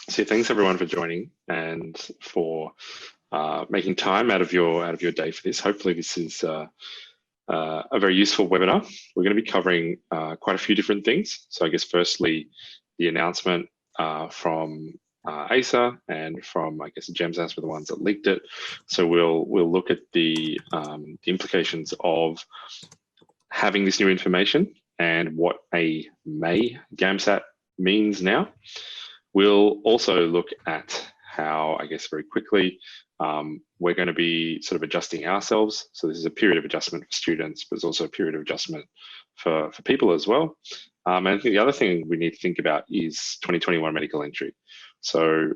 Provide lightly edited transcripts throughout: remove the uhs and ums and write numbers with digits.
So thanks everyone for joining and for making time out of your day for this. Hopefully this is a very useful webinar. We're going to be covering quite a few different things. So I guess firstly, the announcement from ACER and from I guess GAMSAT were the ones that leaked it. So we'll look at the implications of having this new information and what a May GAMSAT means now. We'll also look at how, I guess very quickly, we're going to be sort of adjusting ourselves. So this is a period of adjustment for students, but it's also a period of adjustment for people as well. And I think the other thing we need to think about is 2021 medical entry. So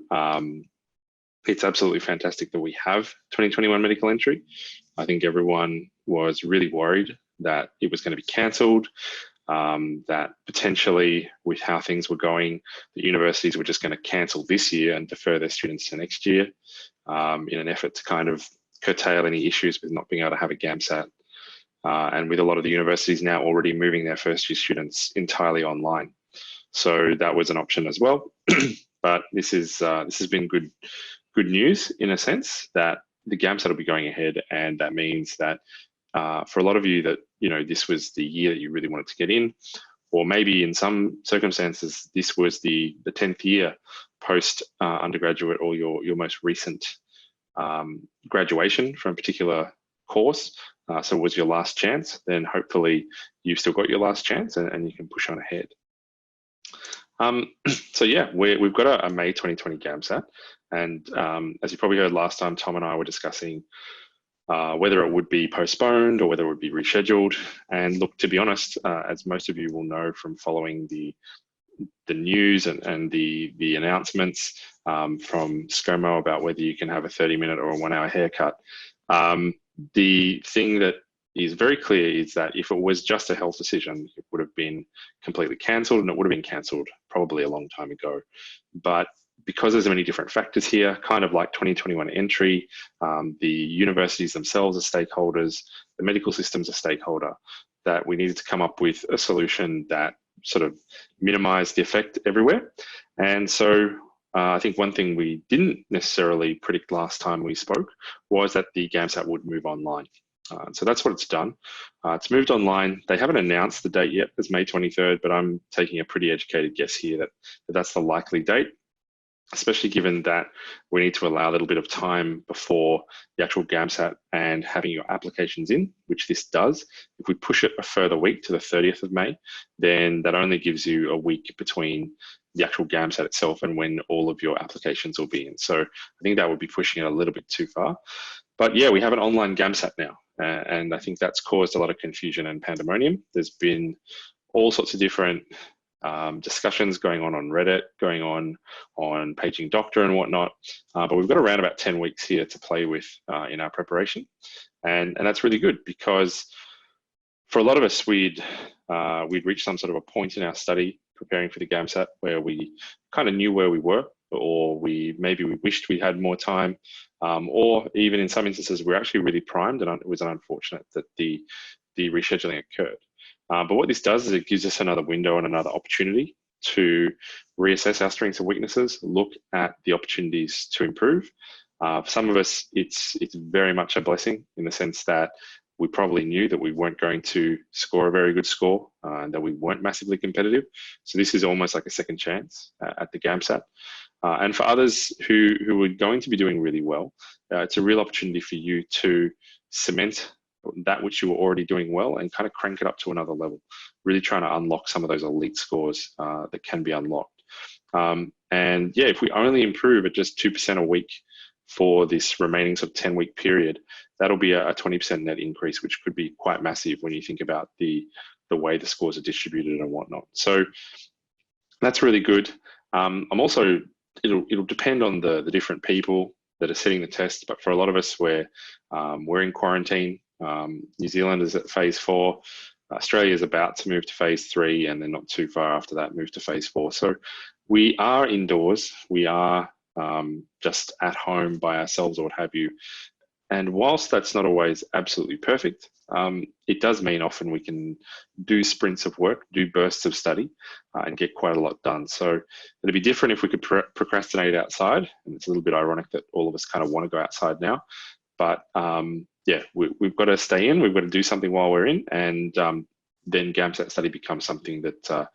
it's absolutely fantastic that we have 2021 medical entry. I think everyone was really worried that it was going to be cancelled, that potentially with how things were going, the universities were just going to cancel this year and defer their students to next year in an effort to kind of curtail any issues with not being able to have a GAMSAT. And with a lot of the universities now already moving their first year students entirely online. So that was an option as well. But this has been good news in a sense that the GAMSAT will be going ahead, and that means that for a lot of you that, this was the year that you really wanted to get in, or maybe in some circumstances, this was the 10th year post undergraduate or your most recent graduation from a particular course. So it was your last chance, then hopefully you've still got your last chance and you can push on ahead. So yeah, we've got a May 2020 GAMSAT. And as you probably heard last time, Tom and I were discussing whether it would be postponed or whether it would be rescheduled. And look, to be honest, as most of you will know from following the news and the announcements from ScoMo about whether you can have a 30-minute or a 1-hour haircut, the thing that is very clear is that if it was just a health decision, it would have been completely cancelled, and it would have been cancelled probably a long time ago. But because there's so many different factors here, kind of like 2021 entry, the universities themselves are stakeholders, the medical system's a stakeholder, that we needed to come up with a solution that sort of minimized the effect everywhere. And so I think one thing we didn't necessarily predict last time we spoke was that the GAMSAT would move online. So that's what it's done. It's moved online. They haven't announced the date yet as May 23rd, but I'm taking a pretty educated guess here that that's the likely date, especially given that we need to allow a little bit of time before the actual GAMSAT and having your applications in, which this does. If we push it a further week to the 30th of May, then that only gives you a week between the actual GAMSAT itself and when all of your applications will be in. So I think that would be pushing it a little bit too far. But yeah, we have an online GAMSAT now, and I think that's caused a lot of confusion and pandemonium. There's been all sorts of different discussions going on Reddit, going on Paging Doctor and whatnot, but we've got around about 10 weeks here to play with in our preparation, and that's really good because for a lot of us, we'd reached some sort of a point in our study preparing for the GAMSAT where we kind of knew where we were, or maybe we wished we had more time, or even in some instances we're actually really primed, and it was unfortunate that the rescheduling occurred. But what this does is it gives us another window and another opportunity to reassess our strengths and weaknesses, look at the opportunities to improve. For some of us, it's very much a blessing in the sense that we probably knew that we weren't going to score a very good score and that we weren't massively competitive. So this is almost like a second chance at the GAMSAT. And for others who are going to be doing really well, it's a real opportunity for you to cement that which you were already doing well and kind of crank it up to another level, really trying to unlock some of those elite scores that can be unlocked. And yeah, if we only improve at just 2% a week for this remaining sort of 10-week period, that'll be a 20% net increase, which could be quite massive when you think about the way the scores are distributed and whatnot. So that's really good. I'm also, it'll depend on the different people that are sitting the test, but for a lot of us, we're in quarantine. New Zealand is at phase 4. Australia is about to move to phase 3, and then not too far after that, move to phase 4. So we are indoors. We are just at home by ourselves or what have you. And whilst that's not always absolutely perfect, it does mean often we can do sprints of work, do bursts of study, and get quite a lot done. So it'd be different if we could procrastinate outside. And it's a little bit ironic that all of us kind of want to go outside now. But yeah, we've got to stay in, we've got to do something while we're in, and then GAMSAT study becomes something that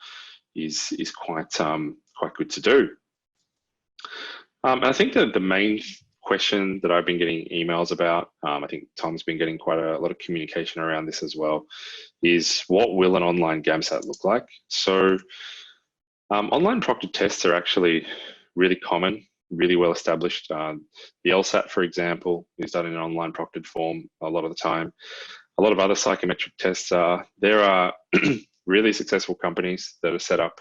is quite good to do. And I think that the main question that I've been getting emails about, I think Tom's been getting quite a lot of communication around this as well, is what will an online GAMSAT look like? So online proctored tests are actually really common, really well established. The LSAT, for example, is done in an online proctored form a lot of the time. A lot of other psychometric tests are. There are really successful companies that are set up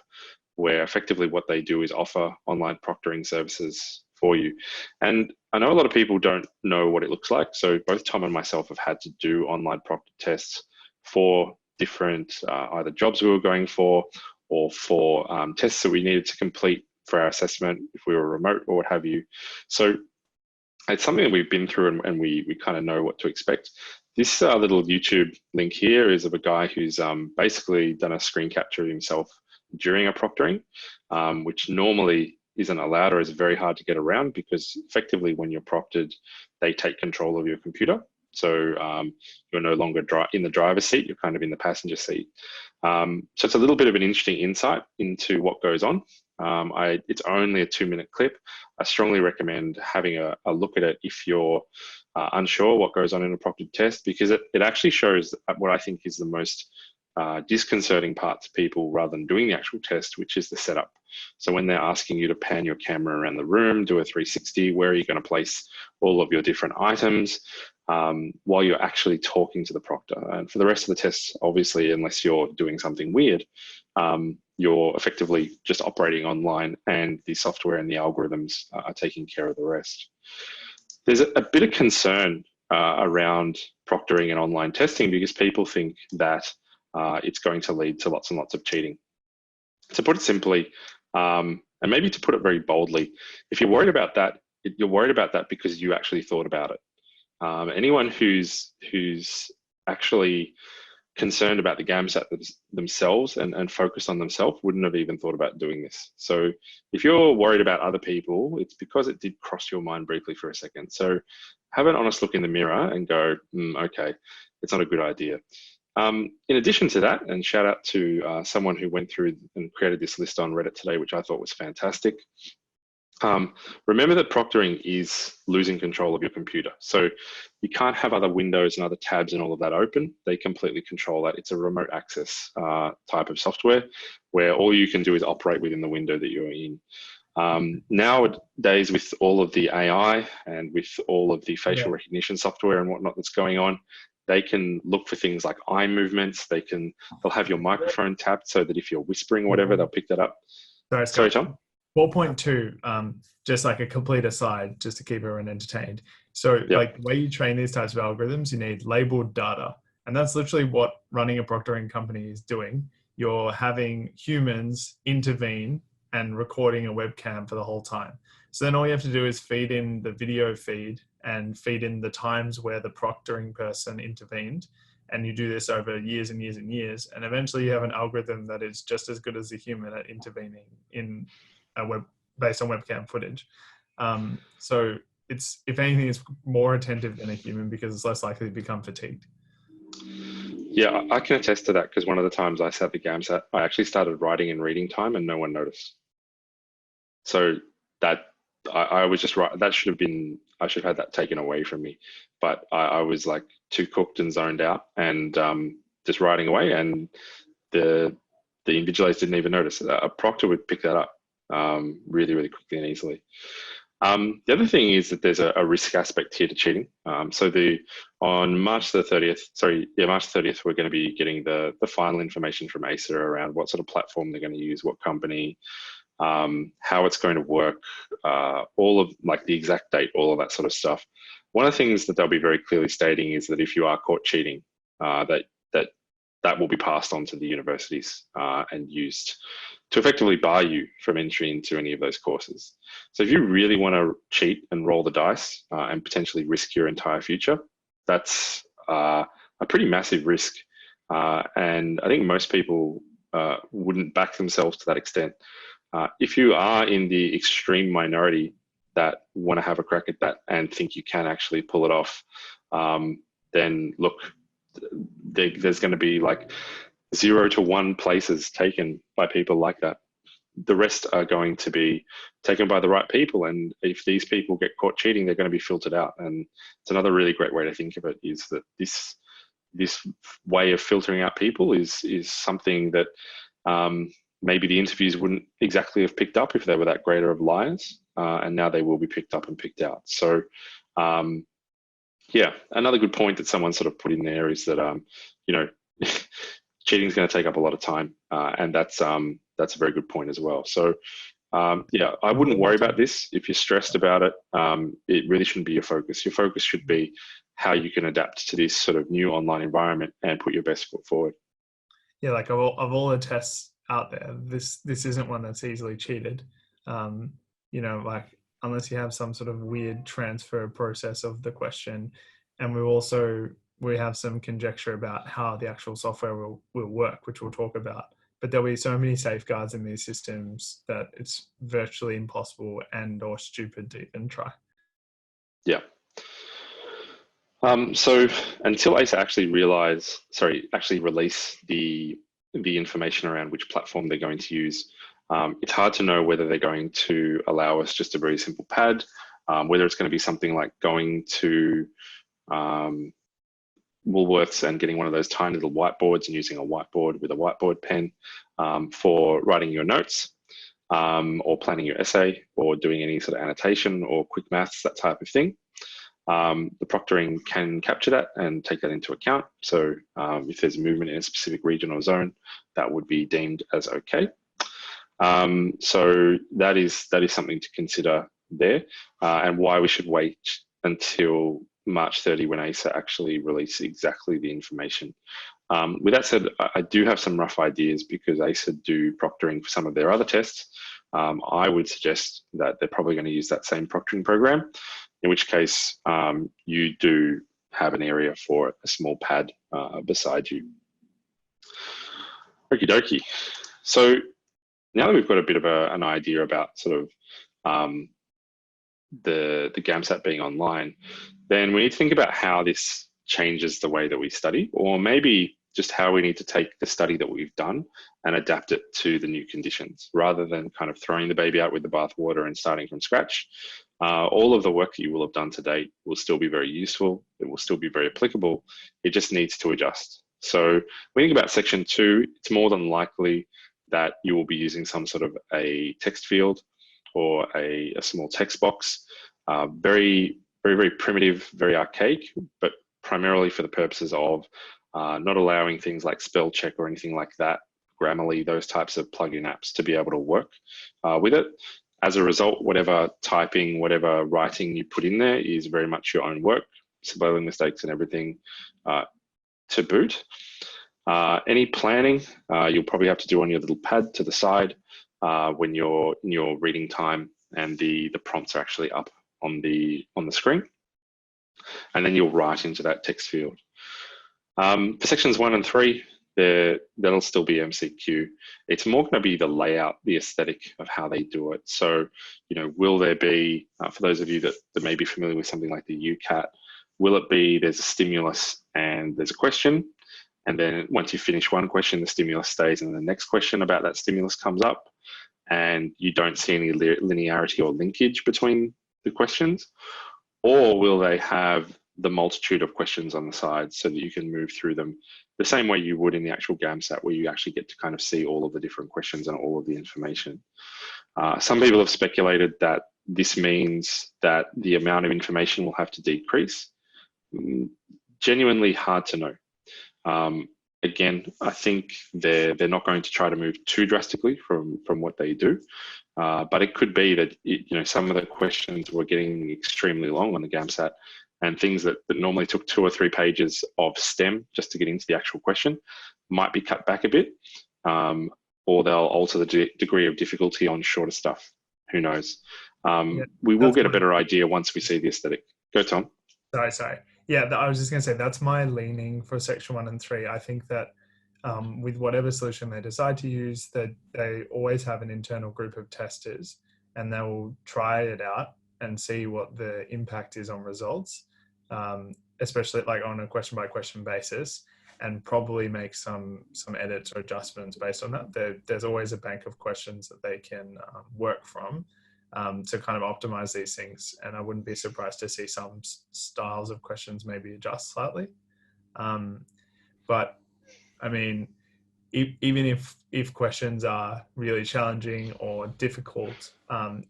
where effectively what they do is offer online proctoring services for you. And I know a lot of people don't know what it looks like. So both Tom and myself have had to do online proctored tests for different either jobs we were going for or for tests that we needed to complete for our assessment if we were remote or what have you. So it's something that we've been through and we kind of know what to expect. This little YouTube link here is of a guy who's basically done a screen capture of himself during a proctoring, which normally isn't allowed or is very hard to get around because effectively when you're proctored, they take control of your computer. So you're no longer in the driver's seat, you're kind of in the passenger seat. So it's a little bit of an interesting insight into what goes on. It's only a 2-minute clip. I strongly recommend having a look at it if you're unsure what goes on in a proctored test, because it actually shows what I think is the most disconcerting part to people rather than doing the actual test, which is the setup. So when they're asking you to pan your camera around the room, do a 360, where are you going to place all of your different items while you're actually talking to the proctor? And for the rest of the tests, obviously, unless you're doing something weird, you're effectively just operating online and the software and the algorithms are taking care of the rest. There's a bit of concern around proctoring and online testing because people think that it's going to lead to lots and lots of cheating. To put it simply, and maybe to put it very boldly, if you're worried about that, you're worried about that because you actually thought about it. Anyone who's actually concerned about the GAMSAT themselves and focused on themselves wouldn't have even thought about doing this. So if you're worried about other people, it's because it did cross your mind briefly for a second. So have an honest look in the mirror and go, okay, it's not a good idea. In addition to that, and shout out to someone who went through and created this list on Reddit today, which I thought was fantastic. Remember that proctoring is losing control of your computer. So you can't have other windows and other tabs and all of that open. They completely control that. It's a remote access type of software where all you can do is operate within the window that you're in. Nowadays, with all of the AI and with all of the facial recognition software and whatnot that's going on, they can look for things like eye movements. They'll have your microphone tapped so that if you're whispering or whatever, they'll pick that up. Sorry, Tom? 4.2, just like a complete aside, just to keep everyone entertained. So like the way you train these types of algorithms, you need labeled data. And that's literally what running a proctoring company is doing. You're having humans intervene and recording a webcam for the whole time. So then all you have to do is feed in the video feed and feed in the times where the proctoring person intervened. And you do this over years and years and years. And eventually you have an algorithm that is just as good as the human at intervening in based on webcam footage. So it's, if anything, it's more attentive than a human because it's less likely to become fatigued. Yeah, I can attest to that because one of the times I sat the GAMSAT, I actually started writing in reading time and no one noticed. So that I was just right. That should have been, I should have had that taken away from me. But I was like too cooked and zoned out and just writing away, and the invigilators didn't even notice. A proctor would pick that up really, really quickly and easily. The other thing is that there's a risk aspect here to cheating. So on March the 30th, we're going to be getting the final information from ACER around what sort of platform they're going to use, what company, how it's going to work, all of like the exact date, all of that sort of stuff. One of the things that they'll be very clearly stating is that if you are caught cheating, that will be passed on to the universities and used to effectively bar you from entry into any of those courses. So if you really want to cheat and roll the dice and potentially risk your entire future, that's a pretty massive risk. And I think most people wouldn't back themselves to that extent. If you are in the extreme minority that want to have a crack at that and think you can actually pull it off, then look, there's going to be like 0 to 1 places taken by people like that. The rest are going to be taken by the right people. And if these people get caught cheating, they're going to be filtered out. And it's another really great way to think of it, is that this way of filtering out people is something that maybe the interviews wouldn't exactly have picked up if they were that great of liars. And now they will be picked up and picked out. So yeah, another good point that someone sort of put in there is that, cheating is going to take up a lot of time. And that's a very good point as well. So yeah, I wouldn't worry about this. If you're stressed about it, it really shouldn't be your focus. Your focus should be how you can adapt to this sort of new online environment and put your best foot forward. Yeah, like of all the tests out there, this isn't one that's easily cheated. Like unless you have some sort of weird transfer process of the question. And we have some conjecture about how the actual software will work, which we'll talk about. But there'll be so many safeguards in these systems that it's virtually impossible or stupid to even try. Yeah. So until ACER actually release the information around which platform they're going to use, it's hard to know whether they're going to allow us just a very simple pad, whether it's going to be something like going to Woolworths and getting one of those tiny little whiteboards and using a whiteboard with a whiteboard pen for writing your notes, or planning your essay, or doing any sort of annotation or quick maths, that type of thing. The proctoring can capture that and take that into account. So if there's movement in a specific region or zone, that would be deemed as okay. So that is something to consider there, and why we should wait until March 30 when ACER actually release exactly the information. With that said, I do have some rough ideas because ACER do proctoring for some of their other tests. I would suggest that they're probably going to use that same proctoring program, in which case you do have an area for a small pad beside you. Okie dokie. So now that we've got a bit of an idea about sort of the GAMSAT being online, then we need to think about how this changes the way that we study, or maybe just how we need to take the study that we've done and adapt it to the new conditions, rather than kind of throwing the baby out with the bathwater and starting from scratch. All of the work that you will have done to date will still be very useful. It will still be very applicable. It just needs to adjust. So when you think about section 2, it's more than likely that you will be using some sort of a text field or a small text box. Very, very, very primitive, very archaic, but primarily for the purposes of not allowing things like spell check or anything like that, Grammarly, those types of plugin apps to be able to work with it. As a result, whatever typing, whatever writing you put in there is very much your own work, spelling mistakes and everything to boot. Any planning you'll probably have to do on your little pad to the side when you're in your reading time and the prompts are actually up on the screen, and then you'll write into that text field. For sections 1 and 3, that'll still be MCQ. It's more going to be the layout, the aesthetic of how they do it. So, will there be, for those of you that may be familiar with something like the UCAT, will it be there's a stimulus and there's a question, and then once you finish one question, the stimulus stays, and the next question about that stimulus comes up, and you don't see any linearity or linkage between the questions? Or will they have the multitude of questions on the side so that you can move through them the same way you would in the actual GAMSAT, where you actually get to kind of see all of the different questions and all of the information? Some people have speculated that this means that the amount of information will have to decrease. Genuinely hard to know. Again, I think they're not going to try to move too drastically from what they do, but it could be that some of the questions were getting extremely long on the GAMSAT, and things that normally took 2 or 3 pages of STEM just to get into the actual question might be cut back a bit. or they'll alter the degree of difficulty on shorter stuff. Who knows? We will that's get a better idea once we see the aesthetic. Go, Tom. Sorry. Yeah, I was just going to say that's my leaning for section 1 and 3. I think that with whatever solution they decide to use, that they always have an internal group of testers, and they will try it out and see what the impact is on results, especially like on a question by question basis, and probably make some edits or adjustments based on that. There's always a bank of questions that they can work from to kind of optimize these things. And I wouldn't be surprised to see some styles of questions maybe adjust slightly. But I mean, even if questions are really challenging or difficult,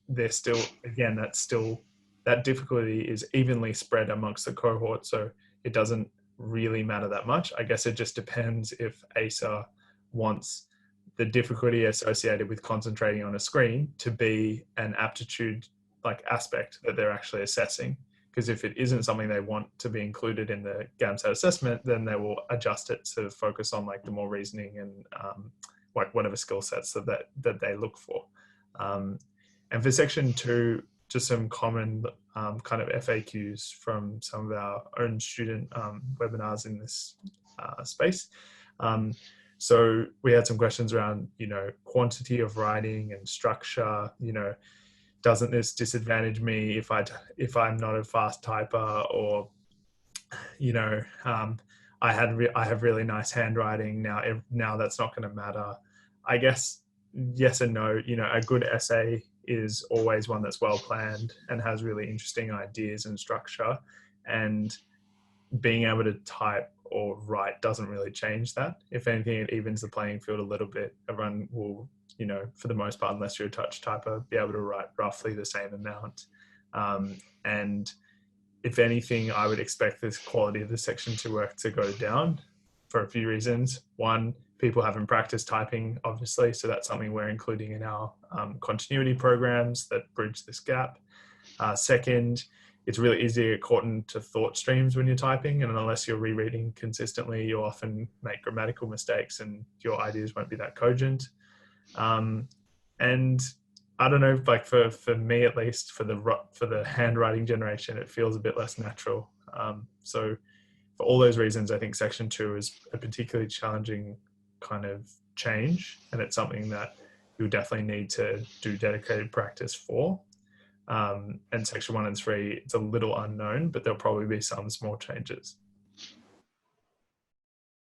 they're still, again, that difficulty is evenly spread amongst the cohort. So it doesn't really matter that much. I guess it just depends if ACER wants the difficulty associated with concentrating on a screen to be an aptitude like aspect that they're actually assessing. Because if it isn't something they want to be included in the GAMSAT assessment, then they will adjust it to focus on like the more reasoning and like whatever skill sets that they look for. And for section 2, just some common kind of FAQs from some of our own student webinars in this space. So we had some questions around, quantity of writing and structure, doesn't this disadvantage me if I'm not a fast typer, or, I have really nice handwriting now that's not going to matter. I guess yes and no. A good essay is always one that's well planned and has really interesting ideas and structure, and being able to type or write doesn't really change that. If anything, it evens the playing field a little bit. Everyone will, for the most part, unless you're a touch typer, be able to write roughly the same amount. And if anything, I would expect this quality of the section 2 work to go down for a few reasons. One, people haven't practiced typing, obviously, so that's something we're including in our continuity programs that bridge this gap. Second, it's really easy to get caught into thought streams when you're typing, and unless you're rereading consistently, you'll often make grammatical mistakes and your ideas won't be that cogent. And I don't know, like for me at least, for the handwriting generation, it feels a bit less natural. So for all those reasons, I think section 2 is a particularly challenging kind of change, and it's something that you'll definitely need to do dedicated practice for. And section 1 and 3, it's a little unknown, but there'll probably be some small changes.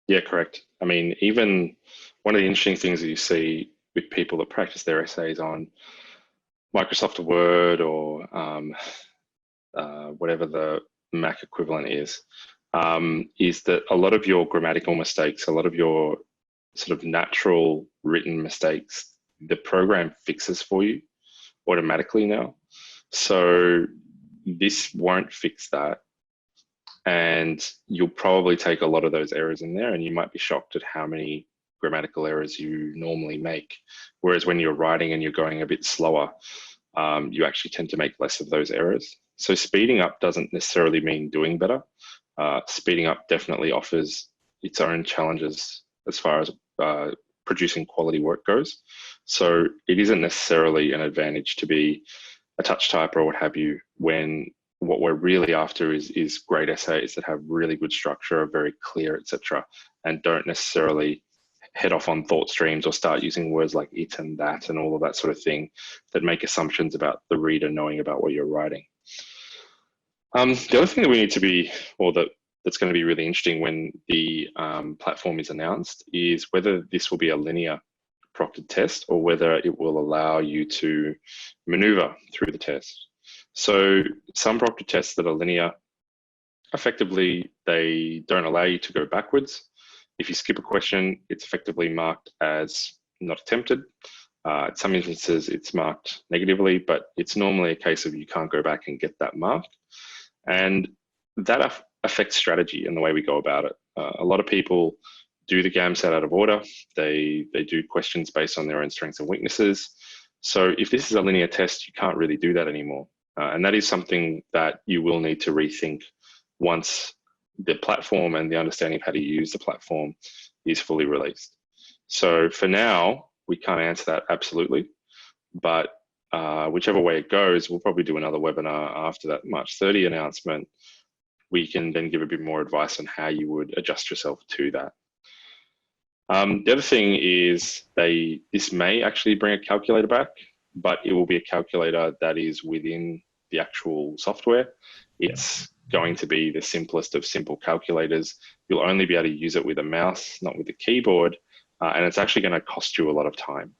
Yeah, correct. I mean, even one of the interesting things that you see with people that practice their essays on Microsoft Word or whatever the Mac equivalent is that a lot of your grammatical mistakes, a lot of your sort of natural written mistakes, the program fixes for you automatically now. So this won't fix that. And you'll probably take a lot of those errors in there, and you might be shocked at how many grammatical errors you normally make. Whereas when you're writing and you're going a bit slower, you actually tend to make less of those errors. So speeding up doesn't necessarily mean doing better. Speeding up definitely offers its own challenges as far as producing quality work goes. So it isn't necessarily an advantage to be a touch typer or what have you, when what we're really after is great essays that have really good structure, are very clear, etc., and don't necessarily head off on thought streams or start using words like it and that and all of that sort of thing that make assumptions about the reader knowing about what you're writing. The other thing that we need to be, or that's going to be really interesting when the platform is announced, is whether this will be a linear proctored test or whether it will allow you to maneuver through the test. So some proctored tests that are linear, effectively, they don't allow you to go backwards. If you skip a question, it's effectively marked as not attempted. In some instances, it's marked negatively, but it's normally a case of you can't go back and get that mark. And that affects strategy and the way we go about it. A lot of people do the GAMSAT out of order. They do questions based on their own strengths and weaknesses. So if this is a linear test, you can't really do that anymore. And that is something that you will need to rethink once the platform and the understanding of how to use the platform is fully released. So for now, we can't answer that absolutely, but whichever way it goes, we'll probably do another webinar after that March 30 announcement. We can then give a bit more advice on how you would adjust yourself to that. The other thing is this may actually bring a calculator back, but it will be a calculator that is within the actual software. It's going to be the simplest of simple calculators. You'll only be able to use it with a mouse, not with a keyboard, and it's actually going to cost you a lot of time.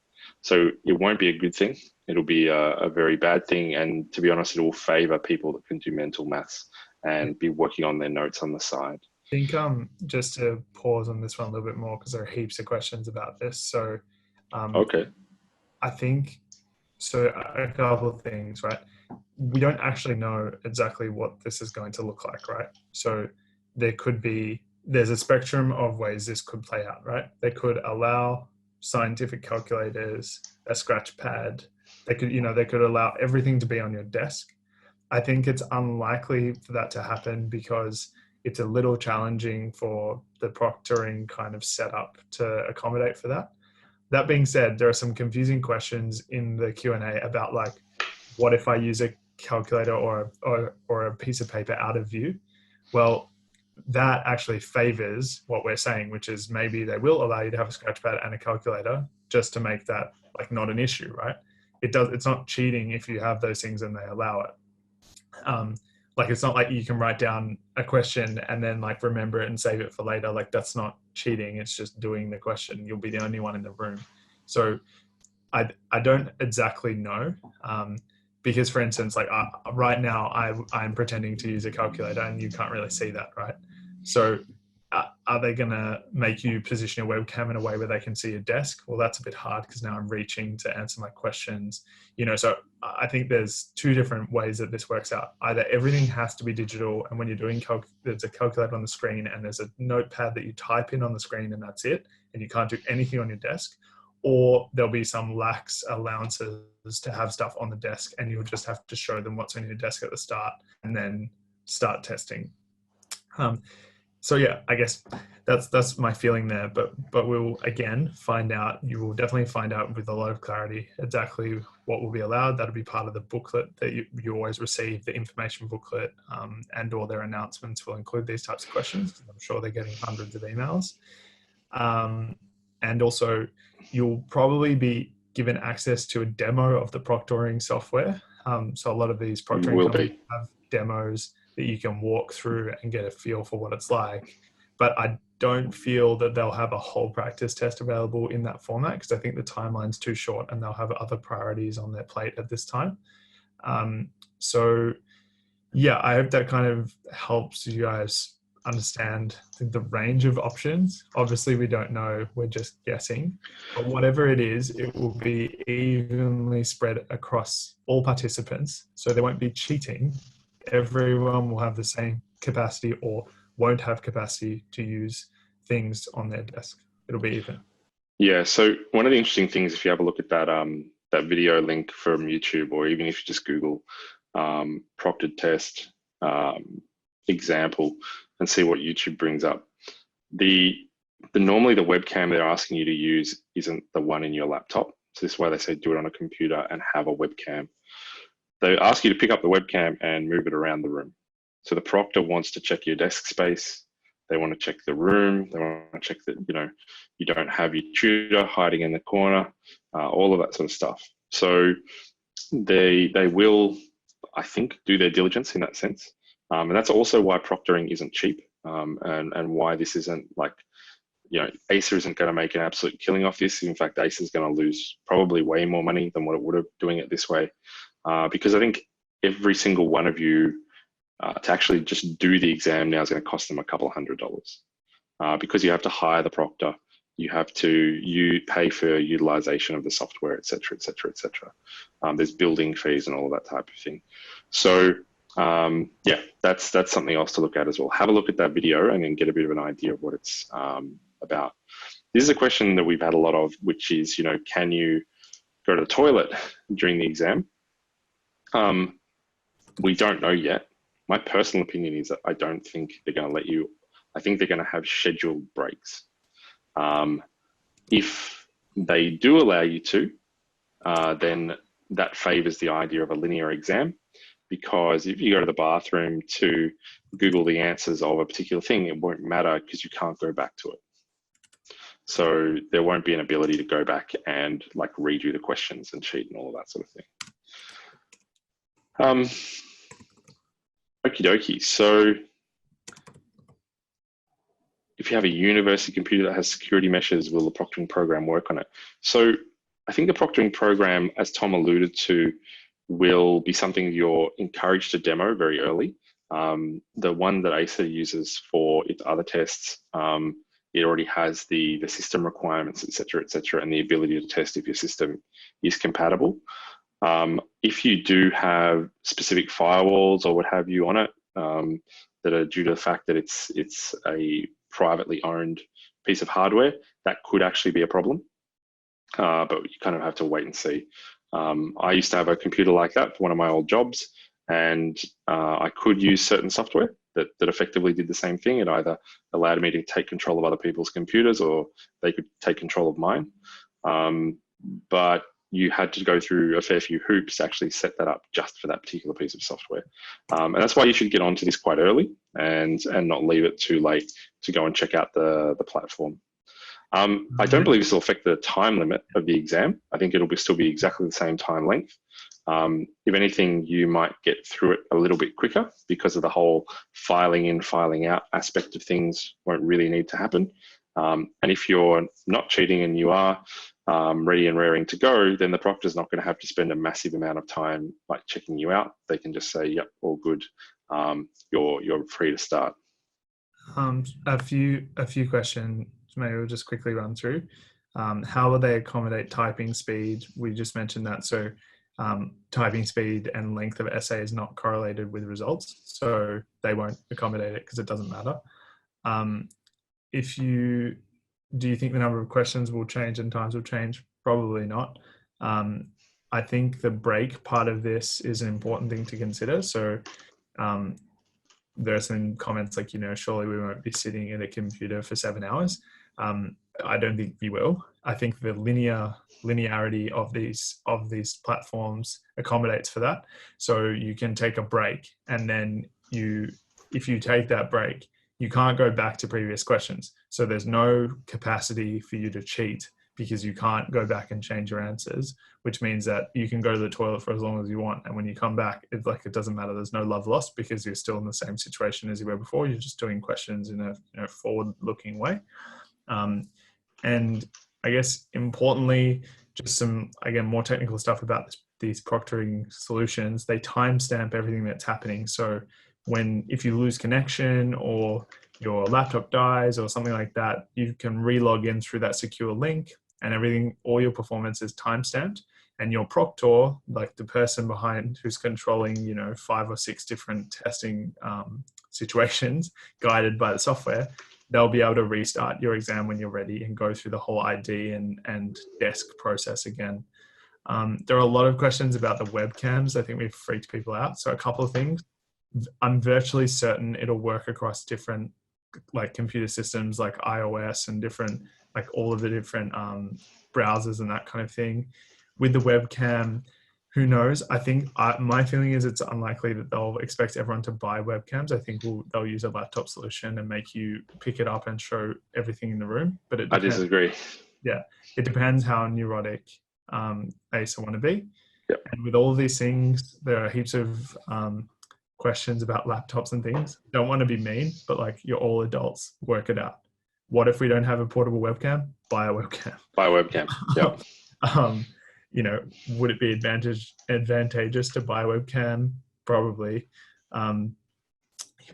So it won't be a good thing. It'll be a very bad thing, and to be honest, it will favor people that can do mental maths and be working on their notes on the side. I think just to pause on this one a little bit more, because there are heaps of questions about this. So okay. I think, so a couple of things, right? We don't actually know exactly what this is going to look like, right? So there's a spectrum of ways this could play out, right? They could allow scientific calculators, a scratch pad. They could allow everything to be on your desk. I think it's unlikely for that to happen because it's a little challenging for the proctoring kind of setup to accommodate for that. That being said, there are some confusing questions in the Q&A about like, what if I use a calculator or a piece of paper out of view? Well, that actually favors what we're saying, which is maybe they will allow you to have a scratch pad and a calculator just to make that like not an issue, right? It's not cheating if you have those things and they allow it. Like it's not like you can write down a question and then like remember it and save it for later. Like that's not cheating. It's just doing the question. You'll be the only one in the room. So I don't exactly know. Because for instance, like right now I'm pretending to use a calculator and you can't really see that, right? So are they going to make you position your webcam in a way where they can see your desk? Well, that's a bit hard because now I'm reaching to answer my questions, so I think there's two different ways that this works out. Either everything has to be digital, and when you're doing there's a calculator on the screen and there's a notepad that you type in on the screen and that's it, and you can't do anything on your desk, or there'll be some lax allowances to have stuff on the desk and you'll just have to show them what's on your desk at the start and then start testing. So yeah, I guess that's my feeling there, but we'll again find out. You will definitely find out with a lot of clarity exactly what will be allowed. That'll be part of the booklet that you always receive, the information booklet, and all their announcements will include these types of questions. I'm sure they're getting hundreds of emails. And also you'll probably be given access to a demo of the proctoring software. So a lot of these proctoring companies have demos that you can walk through and get a feel for what it's like. But I don't feel that they'll have a whole practice test available in that format because I think the timeline's too short and they'll have other priorities on their plate at this time. So yeah, I hope that kind of helps you guys understand the range of options. Obviously, we don't know, we're just guessing. But whatever it is, it will be evenly spread across all participants. So there won't be cheating. Everyone will have the same capacity or won't have capacity to use things on their desk. It'll be even. Yeah, so one of the interesting things, if you have a look at that video link from YouTube, or even if you just Google proctored test example and see what YouTube brings up, normally the webcam they're asking you to use isn't the one in your laptop. So this is why they say do it on a computer and have a webcam. They ask you to pick up the webcam and move it around the room. So the proctor wants to check your desk space. They want to check the room. They want to check that, you don't have your tutor hiding in the corner, all of that sort of stuff. So they will, I think, do their diligence in that sense. And that's also why proctoring isn't cheap, and why this isn't like, ACER isn't going to make an absolute killing off this. In fact, ACER is going to lose probably way more money than what it would have doing it this way. Because I think every single one of you to actually just do the exam now is going to cost them a couple of $100, because you have to hire the proctor, you have to pay for utilization of the software, et cetera, et cetera, et cetera. There's building fees and all of that type of thing. So yeah, that's something else to look at as well. Have a look at that video and then get a bit of an idea of what it's about. This is a question that we've had a lot of, which is, can you go to the toilet during the exam? We don't know yet. My personal opinion is that I don't think they're going to let you. I think they're going to have scheduled breaks. If they do allow you to, then that favors the idea of a linear exam, because if you go to the bathroom to Google the answers of a particular thing, it won't matter because you can't go back to it. So there won't be an ability to go back and like redo the questions and cheat and all of that sort of thing. Okie dokie. So if you have a university computer that has security measures, will the proctoring program work on it? So I think the proctoring program, as Tom alluded to, will be something you're encouraged to demo very early. The one that ACER uses for its other tests, it already has the system requirements, et cetera, and the ability to test if your system is compatible. If you do have specific firewalls or what have you on it that are due to the fact that it's a privately owned piece of hardware, that could actually be a problem. But you kind of have to wait and see. I used to have a computer like that for one of my old jobs, and I could use certain software that effectively did the same thing. It either allowed me to take control of other people's computers or they could take control of mine. But you had to go through a fair few hoops to actually set that up just for that particular piece of software. And that's why you should get onto this quite early and not leave it too late to go and check out the platform. I don't believe this will affect the time limit of the exam. I think it'll still be exactly the same time length. If anything, you might get through it a little bit quicker because of the whole filing in, filing out aspect of things won't really need to happen. And if you're not cheating and you are ready and raring to go, then the proctor's not going to have to spend a massive amount of time like checking you out. They can just say, yep, all good. You're free to start. A few questions. Maybe we'll just quickly run through. How will they accommodate typing speed? We just mentioned that. So typing speed and length of essay is not correlated with results. So they won't accommodate it because it doesn't matter. Do you think the number of questions will change and times will change? Probably not. I think the break part of this is an important thing to consider. So there are some comments like, surely we won't be sitting at a computer for 7 hours. I don't think we will. I think the linearity of these platforms accommodates for that. So you can take a break, and then if you take that break, you can't go back to previous questions. So there's no capacity for you to cheat because you can't go back and change your answers, which means that you can go to the toilet for as long as you want. And when you come back, it's like, it doesn't matter. There's no love lost because you're still in the same situation as you were before. You're just doing questions in a forward-looking way. And I guess importantly, just some, again, more technical stuff about these proctoring solutions. They timestamp everything that's happening. So if you lose connection or your laptop dies or something like that, you can re-log in through that secure link, and everything, all your performance is timestamped. And your proctor, like the person behind who's controlling, 5 or 6 different testing situations guided by the software, they'll be able to restart your exam when you're ready and go through the whole ID and desk process again. There are a lot of questions about the webcams. I think we've freaked people out. So a couple of things. I'm virtually certain it'll work across different like computer systems like iOS and different, like all of the different browsers and that kind of thing. With the webcam, who knows? I think my feeling is it's unlikely that they'll expect everyone to buy webcams. I think they'll use a laptop solution and make you pick it up and show everything in the room. But it depends. I disagree. Yeah, it depends how neurotic ACER want to be. Yep. And with all of these things, there are heaps of questions about laptops and things. Don't want to be mean, but like, you're all adults, work it out. What if we don't have a portable webcam? Buy a webcam. Buy a webcam. Yep. Would it be advantageous to buy a webcam? Probably.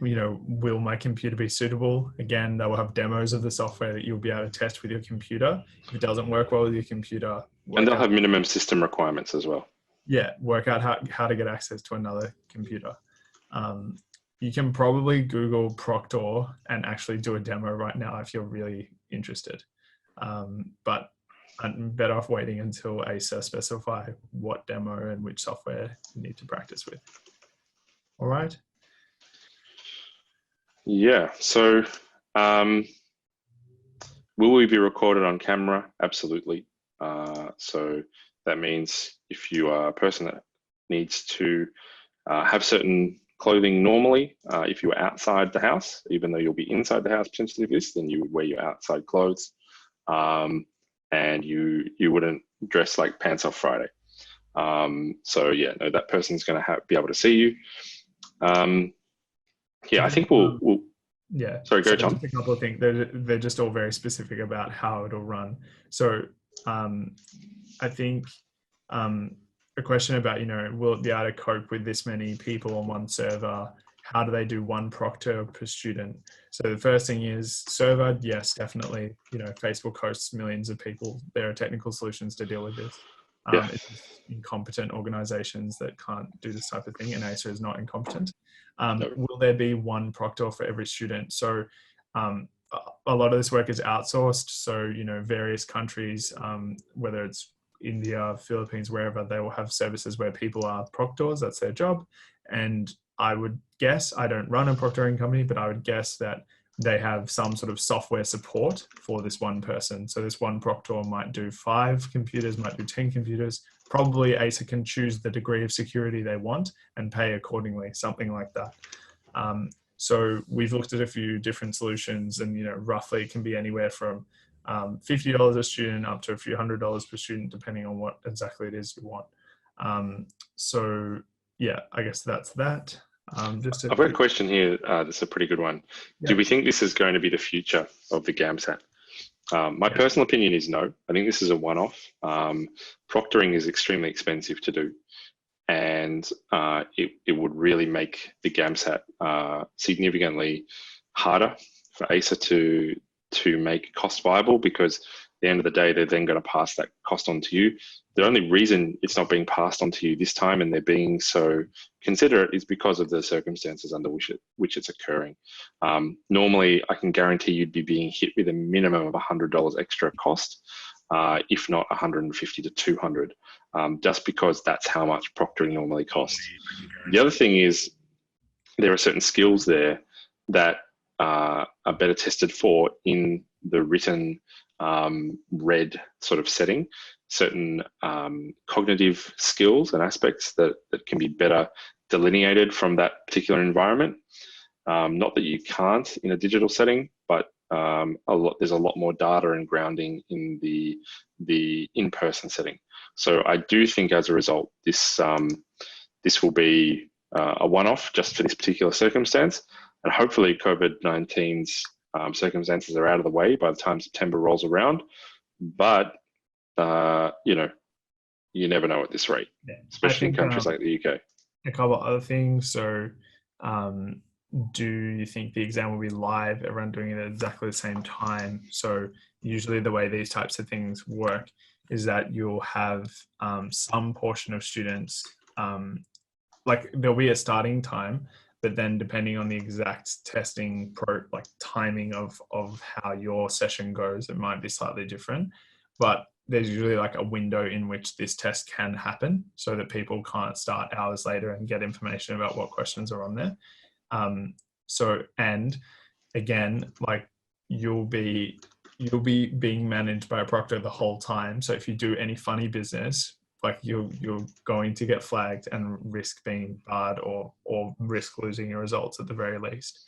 Will my computer be suitable? Again, they will have demos of the software that you'll be able to test with your computer. If it doesn't work well with your computer, and they'll have minimum system requirements as well. Yeah, work out how to get access to another computer. You can probably Google Proctor and actually do a demo right now if you're really interested. But I'm better off waiting until ACER specify what demo and which software you need to practice with. All right. Yeah. So will we be recorded on camera? Absolutely. So that means if you are a person that needs to have certain clothing normally, if you are outside the house, even though you'll be inside the house potentially for this, then you would wear your outside clothes, and you wouldn't dress like pants off Friday. So yeah, no, that person's going to be able to see you. Yeah, I think we'll yeah. Sorry, go, so Tom. Just a couple of things. They're just all very specific about how it'll run. So I think a question about, will it be able to cope with this many people on one server? How do they do one proctor per student? So the first thing is server, yes, definitely. Facebook hosts millions of people. There are technical solutions to deal with this. Yeah. It's just incompetent organizations that can't do this type of thing, and ACER is not incompetent. Will there be one proctor for every student? So a lot of this work is outsourced. So, various countries, whether it's India, Philippines, wherever, they will have services where people are proctors. That's their job. And I would guess, I don't run a proctoring company, but I would guess that they have some sort of software support for this one person. So this one proctor might do 5 computers, might do 10 computers. Probably ACER can choose the degree of security they want and pay accordingly, something like that. So we've looked at a few different solutions, and roughly it can be anywhere from $50 a student up to a few $100s per student, depending on what exactly it is you want. So yeah, I guess that's that. I've got a question here. That's a pretty good one. Yeah. Do we think this is going to be the future of the GAMSAT? My personal opinion is no. I think this is a one-off. Proctoring is extremely expensive to do, and it would really make the GAMSAT significantly harder for ACER to make cost viable, because at the end of the day, they're then going to pass that cost on to you. The only reason it's not being passed on to you this time, and they're being so considerate, is because of the circumstances under which it's occurring. Normally, I can guarantee you'd be being hit with a minimum of $100 extra cost, if not 150 to 200, just because that's how much proctoring normally costs. The other thing is, there are certain skills there that are better tested for in the written read sort of setting. Certain cognitive skills and aspects that can be better delineated from that particular environment. Not that you can't in a digital setting, but there's a lot more data and grounding in the in-person setting. So I do think as a result, this will be a one-off just for this particular circumstance, and hopefully COVID-19's circumstances are out of the way by the time September rolls around. But you never know at this rate, especially in countries like the UK. A couple of other things. So do you think the exam will be live, everyone doing it at exactly the same time? So usually the way these types of things work is that you'll have some portion of students, like there'll be a starting time, but then depending on the exact testing timing of how your session goes, it might be slightly different. But there's usually like a window in which this test can happen, so that people can't start hours later and get information about what questions are on there. And again, like you'll be being managed by a proctor the whole time. So if you do any funny business, like you're going to get flagged and risk being barred or risk losing your results at the very least.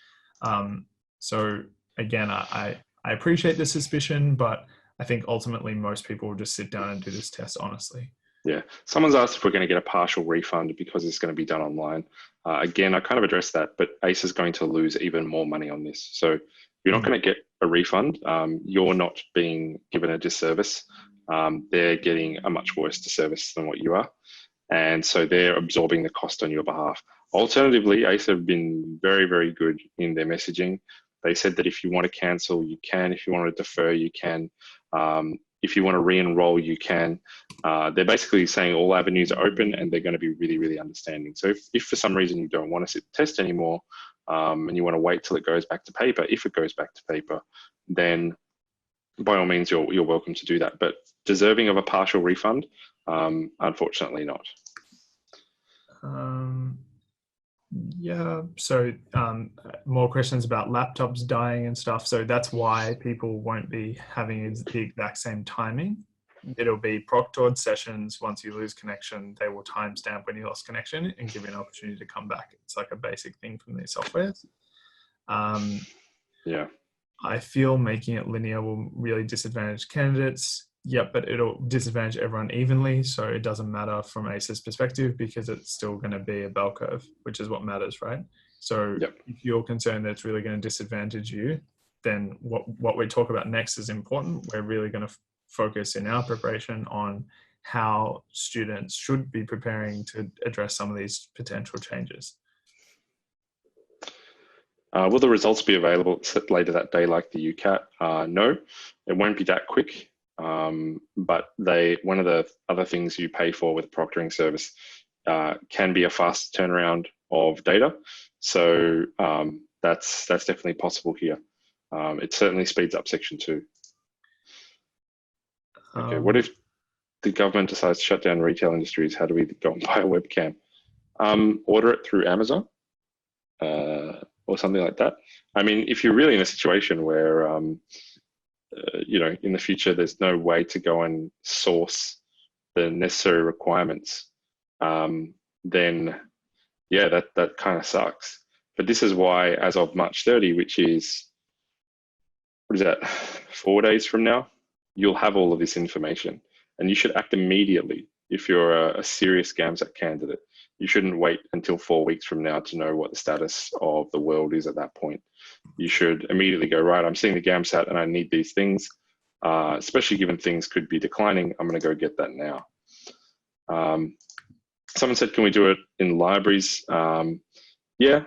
So again, I appreciate the suspicion, but I think ultimately most people will just sit down and do this test honestly. Yeah. Someone's asked if we're going to get a partial refund because it's going to be done online. Again, I kind of addressed that, but ACER is going to lose even more money on this. So you're not going to get a refund. You're not being given a disservice. They're getting a much worse disservice than what you are. And so they're absorbing the cost on your behalf. Alternatively, ACER have been very, very good in their messaging. They said that if you want to cancel, you can. If you want to defer, you can. If you want to re-enroll, you can. They're basically saying all avenues are open, and they're going to be really, really understanding. So if for some reason you don't want to sit the test anymore, and you want to wait till it goes back to paper, if it goes back to paper, then by all means, you're welcome to do that. But deserving of a partial refund, unfortunately not. Yeah, so more questions about laptops dying and stuff. So that's why people won't be having the exact same timing. it'll be Proctored sessions. Once you lose connection, they will timestamp when you lost connection and give you an opportunity to come back. It's like a basic thing from these softwares. Yeah. I feel making it linear will really disadvantage candidates. Yep, but it'll disadvantage everyone evenly. So it doesn't matter from ACER's perspective because it's still going to be a bell curve, which is what matters, right? So if you're concerned that it's really going to disadvantage you, then what we talk about next is important. We're really going to focus in our preparation on how students should be preparing to address some of these potential changes. Will the results be available later that day like the UCAT? No, it won't be that quick. But one of the other things you pay for with the proctoring service can be a fast turnaround of data. So that's definitely possible here. It certainly speeds up section 2. Okay, what if the government decides to shut down retail industries? How do we go and buy a webcam? Order it through Amazon or something like that. I mean, if you're really in a situation where in the future there's no way to go and source the necessary requirements, then yeah, that kind of sucks. But this is why, as of March 30, which is, what is that, 4 days from now, you'll have all of this information, and you should act immediately. If you're a serious GAMSAT candidate, you shouldn't wait until 4 weeks from now to know what the status of the world is at that point. You should immediately go, right, I'm seeing the GAMSAT and I need these things, especially given things could be declining. I'm going to go get that now. Someone said, can we do it in libraries? Yeah,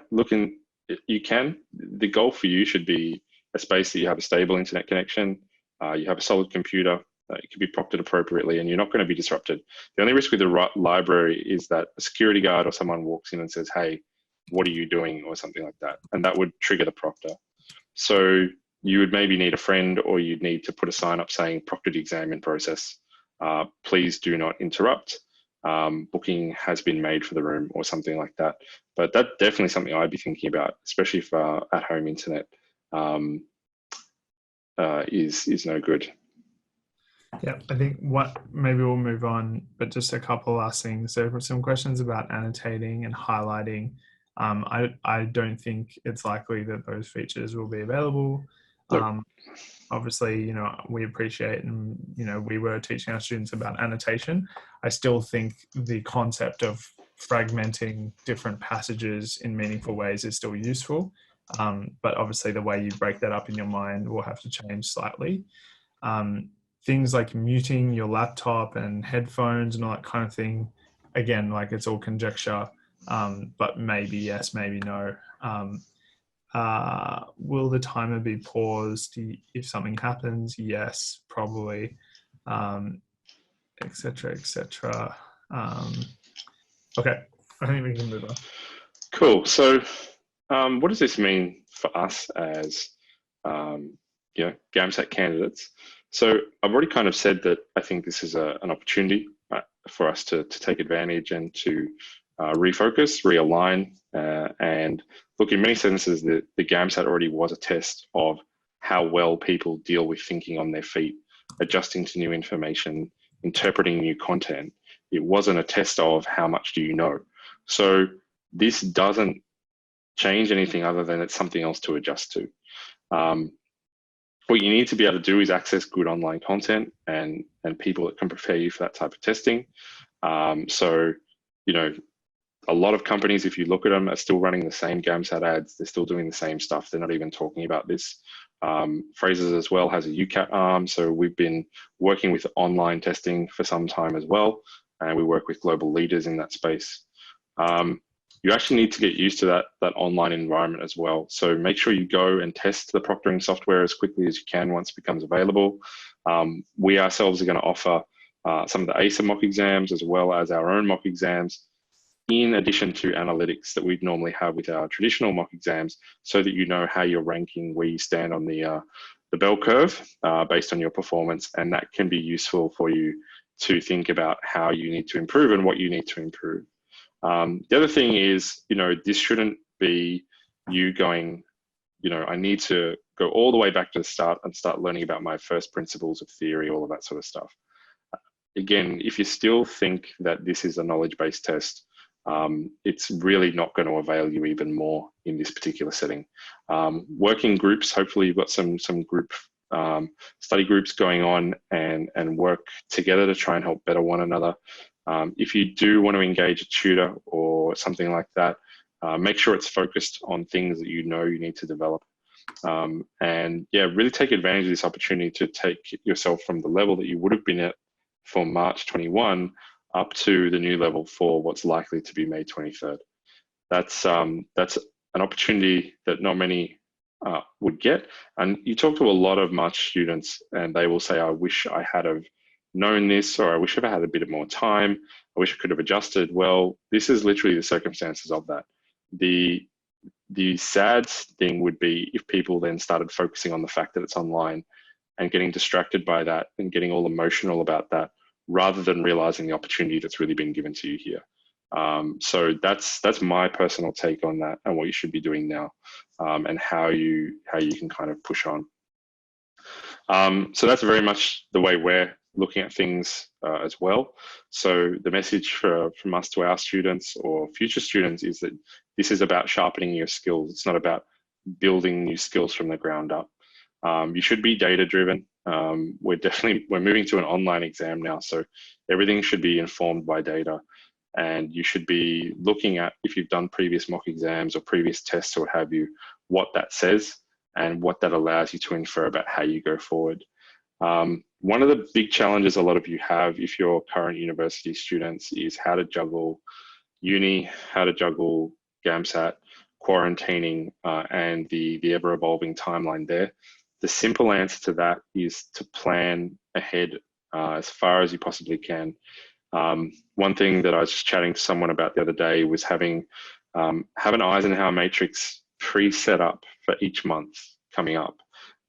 you can. The goal for you should be a space that you have a stable internet connection, you have a solid computer, it can be proctored appropriately, and you're not going to be disrupted. The only risk with the library is that a security guard or someone walks in and says, hey, what are you doing, or something like that, and that would trigger the proctor. So you would maybe need a friend, or you'd need to put a sign up saying proctored exam in process. Please do not interrupt. Booking has been made for the room, or something like that. But that's definitely something I'd be thinking about, especially if at-home internet is no good. Yeah, I think maybe we'll move on, but just a couple last things. There were some questions about annotating and highlighting. I don't think it's likely that those features will be available. Nope. Obviously, we appreciate, and we were teaching our students about annotation. I still think the concept of fragmenting different passages in meaningful ways is still useful, but obviously the way you break that up in your mind will have to change slightly. Things like muting your laptop and headphones and all that kind of thing, again, like it's all conjecture, but maybe yes, maybe no. Will the timer be paused if something happens? Yes, probably, etc., etc. Okay, I think we can move on. Cool. So what does this mean for us as GAMSAT candidates? So I've already kind of said that I think this is an opportunity for us to take advantage and to refocus, realign, and look, in many sentences, the GAMSAT already was a test of how well people deal with thinking on their feet, adjusting to new information, interpreting new content. It wasn't a test of how much do you know. So this doesn't change anything other than it's something else to adjust to. What you need to be able to do is access good online content and people that can prepare you for that type of testing. So, a lot of companies, if you look at them, are still running the same GAMSAT ads. They're still doing the same stuff. They're not even talking about this. Fraser's as well has a UCAT arm. So we've been working with online testing for some time as well. And we work with global leaders in that space. You actually need to get used to that online environment as well. So make sure you go and test the proctoring software as quickly as you can once it becomes available. We ourselves are going to offer some of the ACER mock exams as well as our own mock exams, in addition to analytics that we'd normally have with our traditional mock exams, so that you know how you're ranking, where you stand on the bell curve based on your performance, and that can be useful for you to think about how you need to improve and what you need to improve. The other thing is, this shouldn't be you going, I need to go all the way back to the start and start learning about my first principles of theory, all of that sort of stuff. again, if you still think that this is a knowledge-based test, it's really not going to avail you even more in this particular setting. Working groups, hopefully you've got some group study groups going on and work together to try and help better one another. If you do want to engage a tutor or something like that, make sure it's focused on things that you know you need to develop. And yeah, really take advantage of this opportunity to take yourself from the level that you would have been at for March 21 up to the new level for what's likely to be May 23rd. That's an opportunity that not many would get. And you talk to a lot of March students and they will say, I wish I had have known this, or I wish I had a bit more time. I wish I could have adjusted. Well, this is literally the circumstances of that. The sad thing would be if people then started focusing on the fact that it's online and getting distracted by that and getting all emotional about that, rather than realizing the opportunity that's really been given to you here. So that's my personal take on that and what you should be doing now, and how you can kind of push on. So that's very much the way we're looking at things as well. So the message from us to our students or future students is that this is about sharpening your skills. It's not about building new skills from the ground up. You should be data driven. We're moving to an online exam now, so everything should be informed by data. And you should be looking at, if you've done previous mock exams or previous tests or what have you, what that says and what that allows you to infer about how you go forward. One of the big challenges a lot of you have if you're current university students is how to juggle uni, how to juggle GAMSAT, quarantining, and the ever-evolving timeline there. The simple answer to that is to plan ahead as far as you possibly can. One thing that I was just chatting to someone about the other day was have an Eisenhower matrix pre-set up for each month coming up,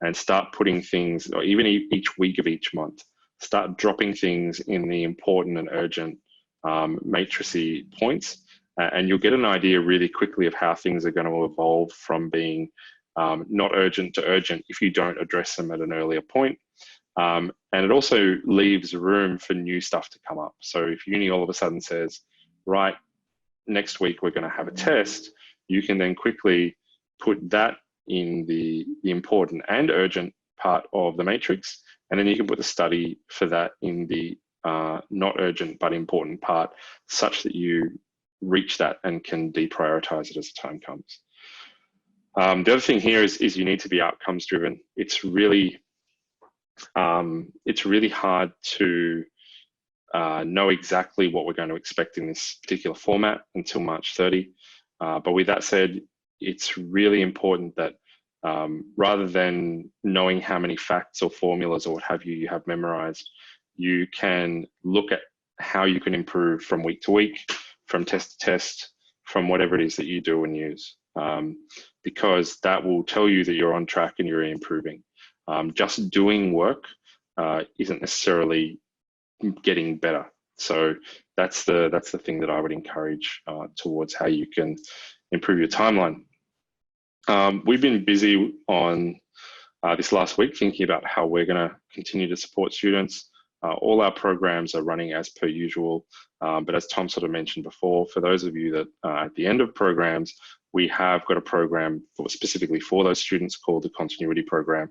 and start putting things, or even each week of each month, start dropping things in the important and urgent matrixy points, and you'll get an idea really quickly of how things are going to evolve from being not urgent to urgent if you don't address them at an earlier point. And it also leaves room for new stuff to come up. So if uni all of a sudden says, right, next week we're going to have a test, you can then quickly put that in the important and urgent part of the matrix, and then you can put the study for that in the not urgent but important part, such that you reach that and can deprioritize it as the time comes. The other thing here is you need to be outcomes driven. It's really hard to know exactly what we're going to expect in this particular format until March 30. But with that said, it's really important that rather than knowing how many facts or formulas or what have you have memorized, you can look at how you can improve from week to week, from test to test, from whatever it is that you do and use, because that will tell you that you're on track and you're improving. Just doing work isn't necessarily getting better. So that's the thing that I would encourage towards how you can improve your timeline. We've been busy on this last week thinking about how we're going to continue to support students. All our programs are running as per usual, but as Tom sort of mentioned before, for those of you that are at the end of programs, we have got a program specifically for those students called the Continuity Program.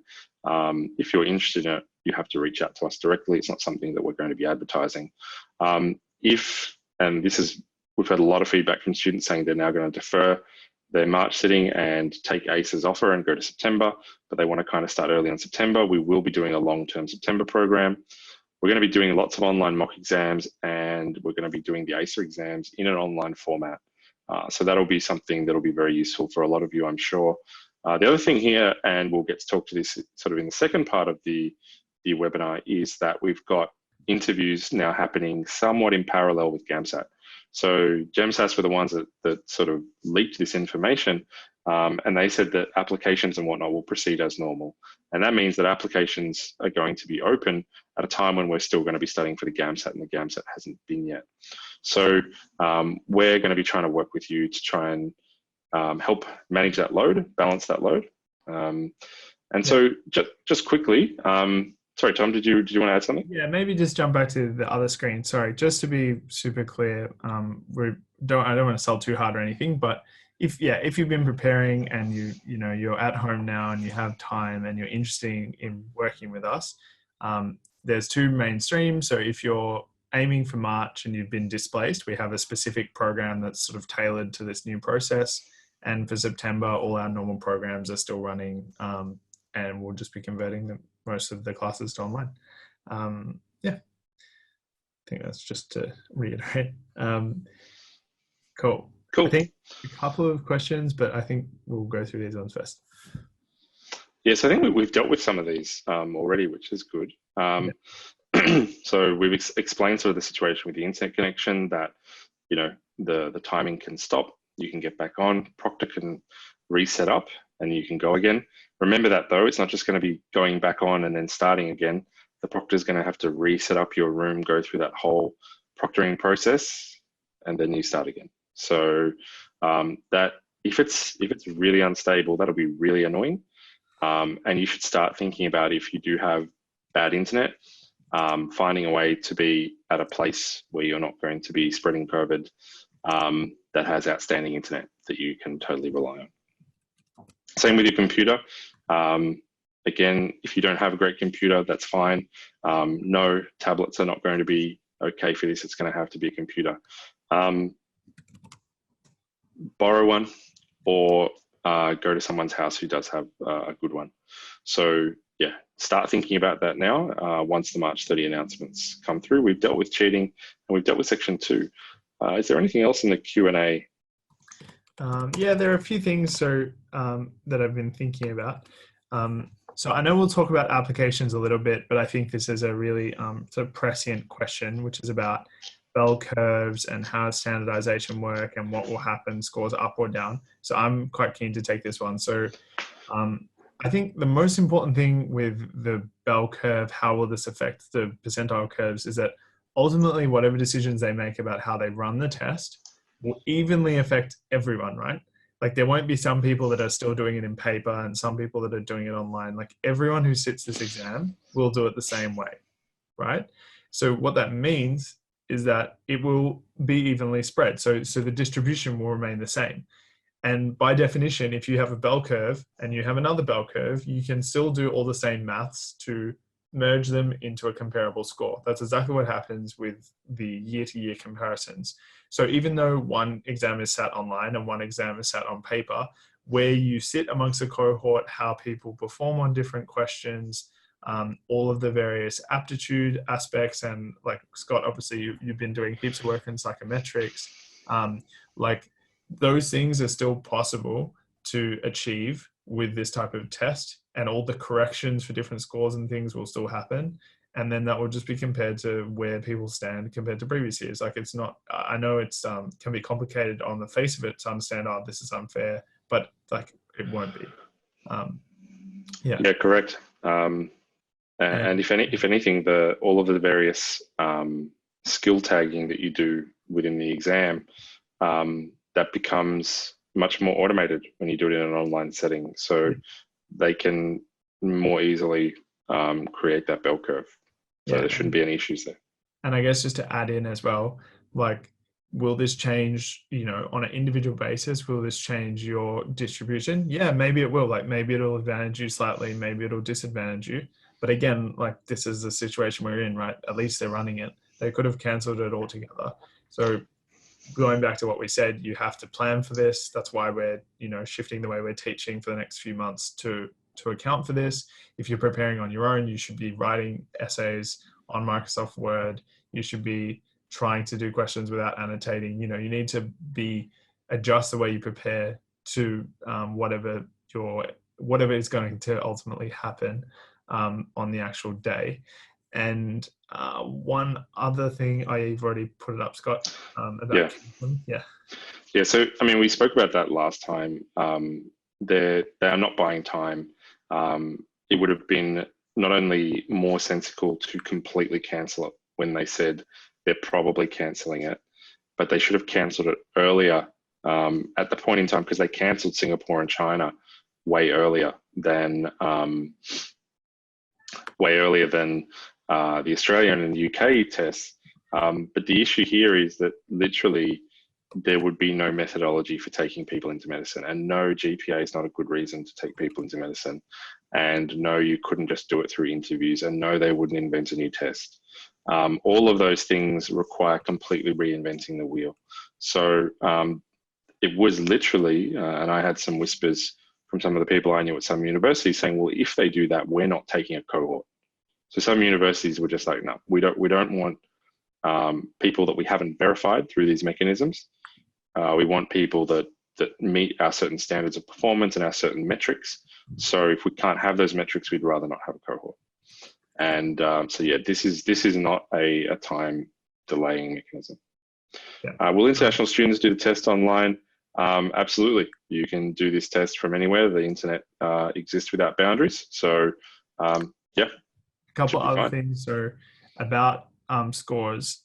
If you're interested in it, you have to reach out to us directly. It's not something that we're going to be advertising. We've had a lot of feedback from students saying they're now going to defer their March sitting and take ACER's offer and go to September, but they want to kind of start early in September. We will be doing a long-term September program. We're going to be doing lots of online mock exams, and we're going to be doing the ACER exams in an online format. So that'll be something that'll be very useful for a lot of you, I'm sure. The other thing here, and we'll get to talk to this sort of in the second part of the webinar, is that we've got interviews now happening somewhat in parallel with GAMSAT. So GAMSATs were the ones that sort of leaked this information, and they said that applications and whatnot will proceed as normal. And that means that applications are going to be open at a time when we're still going to be studying for the GAMSAT, and the GAMSAT hasn't been yet. So we're going to be trying to work with you to try and help manage that load, balance that load. And so just quickly, Sorry, Tom, did you want to add something? Yeah, maybe just jump back to the other screen. Sorry, just to be super clear, I don't want to sell too hard or anything, but if you've been preparing and you're at home now and you have time and you're interested in working with us, there's two main streams. So if you're aiming for March and you've been displaced, we have a specific program that's sort of tailored to this new process. And for September, all our normal programs are still running, and we'll just be converting most of the classes to online. I think that's just to reiterate. Cool. I think a couple of questions, but I think we'll go through these ones first. Yes, I think we've dealt with some of these already, which is good. So we've explained sort of the situation with the internet connection, that the timing can stop, you can get back on, Proctor can reset up, and you can go again. Remember that though, it's not just going to be going back on and then starting again. The Proctor is going to have to reset up your room, go through that whole proctoring process, and then you start again. So that if it's really unstable, that'll be really annoying. And you should start thinking about, if you do have bad internet, finding a way to be at a place where you're not going to be spreading COVID, that has outstanding internet that you can totally rely on. Same with your computer. Again, if you don't have a great computer, that's fine. No, tablets are not going to be okay for this. It's going to have to be a computer. Borrow one, or go to someone's house who does have a good one. So yeah, start thinking about that now. Once the March 30 announcements come through, we've dealt with cheating and we've dealt with section 2. Is there anything else in the Q&A? Yeah, there are a few things that I've been thinking about. So I know we'll talk about applications a little bit, but I think this is a really sort of prescient question, which is about bell curves and how standardization work and what will happen, scores up or down. So I'm quite keen to take this one. So I think the most important thing with the bell curve, how will this affect the percentile curves, is that ultimately whatever decisions they make about how they run the test will evenly affect everyone, right? Like there won't be some people that are still doing it in paper and some people that are doing it online. Like everyone who sits this exam will do it the same way, right? So what that means is that it will be evenly spread. So the distribution will remain the same. And by definition, if you have a bell curve and you have another bell curve, you can still do all the same maths to merge them into a comparable score. That's exactly what happens with the year-to-year comparisons. So even though one exam is sat online and one exam is sat on paper, where you sit amongst a cohort, how people perform on different questions, all of the various aptitude aspects, and like Scott, obviously you've been doing heaps of work in psychometrics, like those things are still possible to achieve with this type of test, and all the corrections for different scores and things will still happen. And then that will just be compared to where people stand compared to previous years. Like it's not, I know it's can be complicated on the face of it to understand, oh, this is unfair, but like it won't be. Yeah, correct. And if anything, all of the various skill tagging that you do within the exam, that becomes much more automated when you do it in an online setting. So they can more easily create that bell curve. So there shouldn't be any issues there. And I guess just to add in as well, like, will this change, on an individual basis, will this change your distribution? Yeah, maybe it will. Like maybe it'll advantage you slightly, maybe it'll disadvantage you. But again, like this is the situation we're in, right? At least they're running it. They could have cancelled it altogether. So going back to what we said, you have to plan for this. That's why we're, shifting the way we're teaching for the next few months to account for this. If you're preparing on your own, you should be writing essays on Microsoft Word. You should be trying to do questions without annotating. You need to adjust the way you prepare to whatever is going to ultimately happen on the actual day. And one other thing, you've already put it up, Scott, about Yeah, so I mean, we spoke about that last time. They are not buying time. It would have been not only more sensible to completely cancel it when they said they're probably cancelling it, but they should have cancelled it earlier at the point in time, because they cancelled Singapore and China way earlier than way earlier than the Australian and the UK tests. But the issue here is that literally there would be no methodology for taking people into medicine, and no, GPA is not a good reason to take people into medicine. And no, you couldn't just do it through interviews, and no, they wouldn't invent a new test. All of those things require completely reinventing the wheel. So it was literally, and I had some whispers from some of the people I knew at some universities saying, well, if they do that, we're not taking a cohort. So some universities were just like, no, we don't want people that we haven't verified through these mechanisms. We want people that meet our certain standards of performance and our certain metrics. So if we can't have those metrics, we'd rather not have a cohort. And so yeah, this is not a time delaying mechanism. Yeah. Will international students do the test online? Absolutely. You can do this test from anywhere. The internet exists without boundaries. So yeah. A couple other things. So about scores,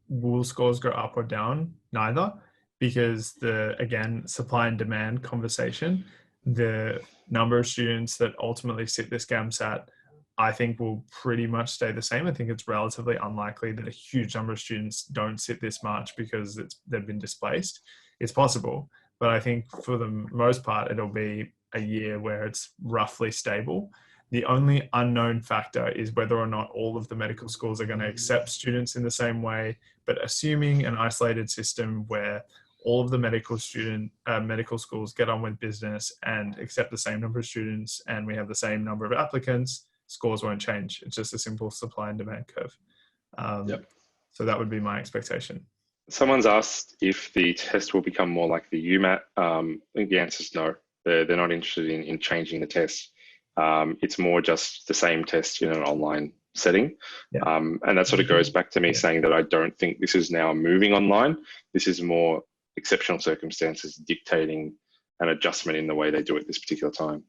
will scores go up or down? Neither, because again, supply and demand conversation, the number of students that ultimately sit this GAMSAT, I think will pretty much stay the same. I think it's relatively unlikely that a huge number of students don't sit this much because they've been displaced. It's possible, but I think for the most part, it'll be a year where it's roughly stable. The only unknown factor is whether or not all of the medical schools are going to accept students in the same way, but assuming an isolated system where all of the medical schools get on with business and accept the same number of students, and we have the same number of applicants, scores won't change. It's just a simple supply and demand curve. Yep. So that would be my expectation. Someone's asked if the test will become more like the UMAT. I think the answer is no. They're not interested in changing the test. It's more just the same test in an online setting. Yeah. And that sort of goes back to me saying that I don't think this is now moving online. This is more exceptional circumstances dictating an adjustment in the way they do it this particular time.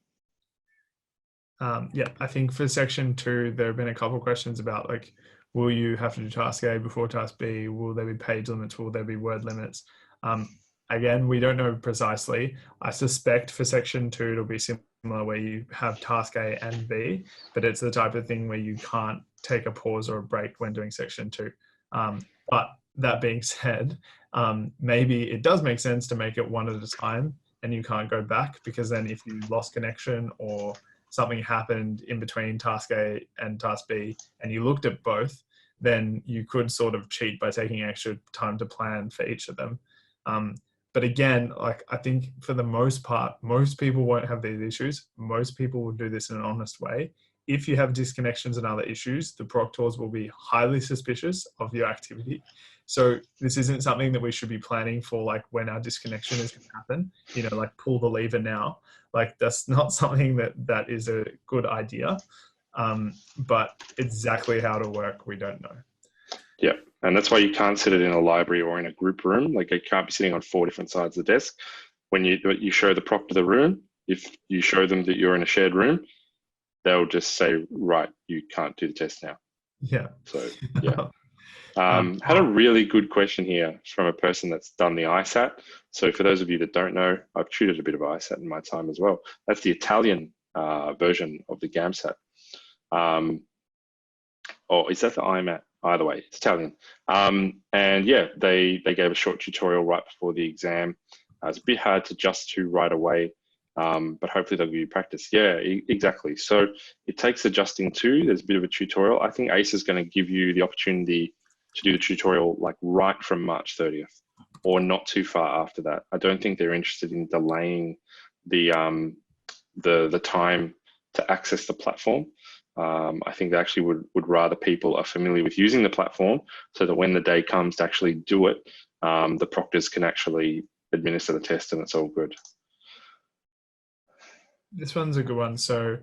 Yeah, I think for section 2, there have been a couple of questions about like, will you have to do task A before task B? Will there be page limits? Will there be word limits? Again, we don't know precisely. I suspect for section 2, it'll be similar where you have task A and B, but it's the type of thing where you can't take a pause or a break when doing section 2. But that being said, maybe it does make sense to make it one at a time and you can't go back, because then if you lost connection or something happened in between task A and task B and you looked at both, then you could sort of cheat by taking extra time to plan for each of them. But again, like I think for the most part, most people won't have these issues. Most people will do this in an honest way. If you have disconnections and other issues, the proctors will be highly suspicious of your activity. So this isn't something that we should be planning for, like when our disconnection is going to happen, you know, like pull the lever now. Like that's not something that is a good idea. But exactly how to work, we don't know. Yeah, and that's why you can't sit it in a library or in a group room. Like it can't be sitting on 4 different sides of the desk. When you show the proctor the room, if you show them that you're in a shared room, they'll just say, right, you can't do the test now. Yeah. So, yeah. Had a really good question here from a person that's done the ISAT. So for those of you that don't know, I've tutored a bit of ISAT in my time as well. That's the Italian version of the GAMSAT. Or is that the IMAT? Either way, it's Italian. And yeah, they gave a short tutorial right before the exam. It's a bit hard to adjust to right away, but hopefully they'll give you practice. Yeah, exactly. So it takes adjusting to. There's a bit of a tutorial. I think ACER is going to give you the opportunity to do the tutorial like right from March 30th or not too far after that. I don't think they're interested in delaying the time to access the platform. I think they actually would rather people are familiar with using the platform so that when the day comes to actually do it, the proctors can actually administer the test and it's all good. This one's a good one. So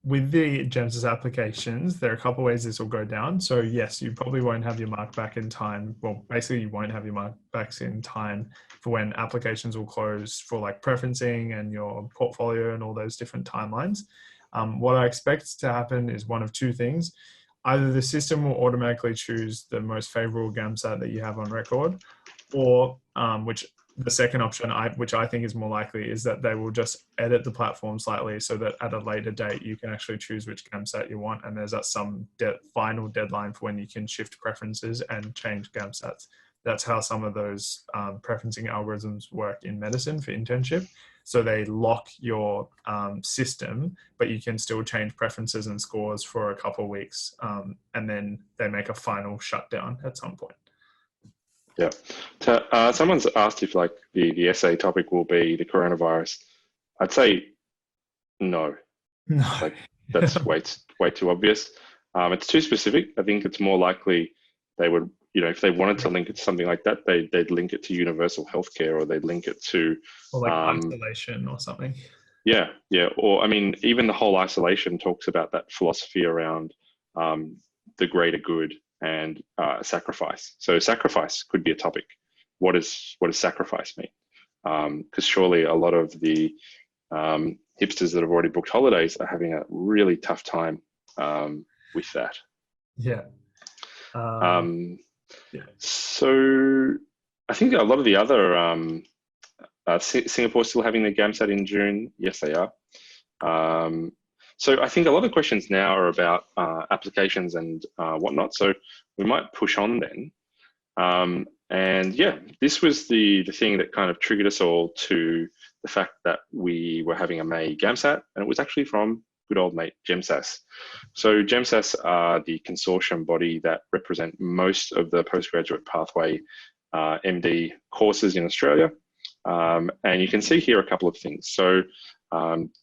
with the GAMSAT applications, there are a couple of ways this will go down. So yes, you probably won't have your mark back in time. Well, basically you won't have your mark backs in time for when applications will close for like preferencing and your portfolio and all those different timelines. What I expect to happen is one of 2 things. Either the system will automatically choose the most favorable GAMSAT that you have on record, or which the second option, which I think is more likely, is that they will just edit the platform slightly so that at a later date you can actually choose which GAMSAT you want, and there's some final deadline for when you can shift preferences and change GAMSATs. That's how some of those preferencing algorithms work in medicine for internship. So they lock your system, but you can still change preferences and scores for a couple of weeks, and then they make a final shutdown at some point. Yeah. Someone's asked if like the essay topic will be the coronavirus. I'd say no. No. Like that's way too obvious. It's too specific. I think it's more likely they would, if they wanted to link it to something like that, they'd link it to universal healthcare, or they'd link it to or like isolation or something. Yeah. Or I mean, even the whole isolation talks about that philosophy around the greater good and sacrifice. So sacrifice could be a topic. What does sacrifice mean? Because surely a lot of the hipsters that have already booked holidays are having a really tough time with that. Yeah. So I think a lot of the other Singapore's still having their GAMSAT in June. Yes, they are. So I think a lot of questions now are about applications and whatnot. So we might push on then. And yeah, this was the thing that kind of triggered us all to the fact that we were having a May GAMSAT, and it was actually from good old mate GEMSAS. So GEMSAS are the consortium body that represent most of the postgraduate pathway MD courses in Australia. And you can see here a couple of things. So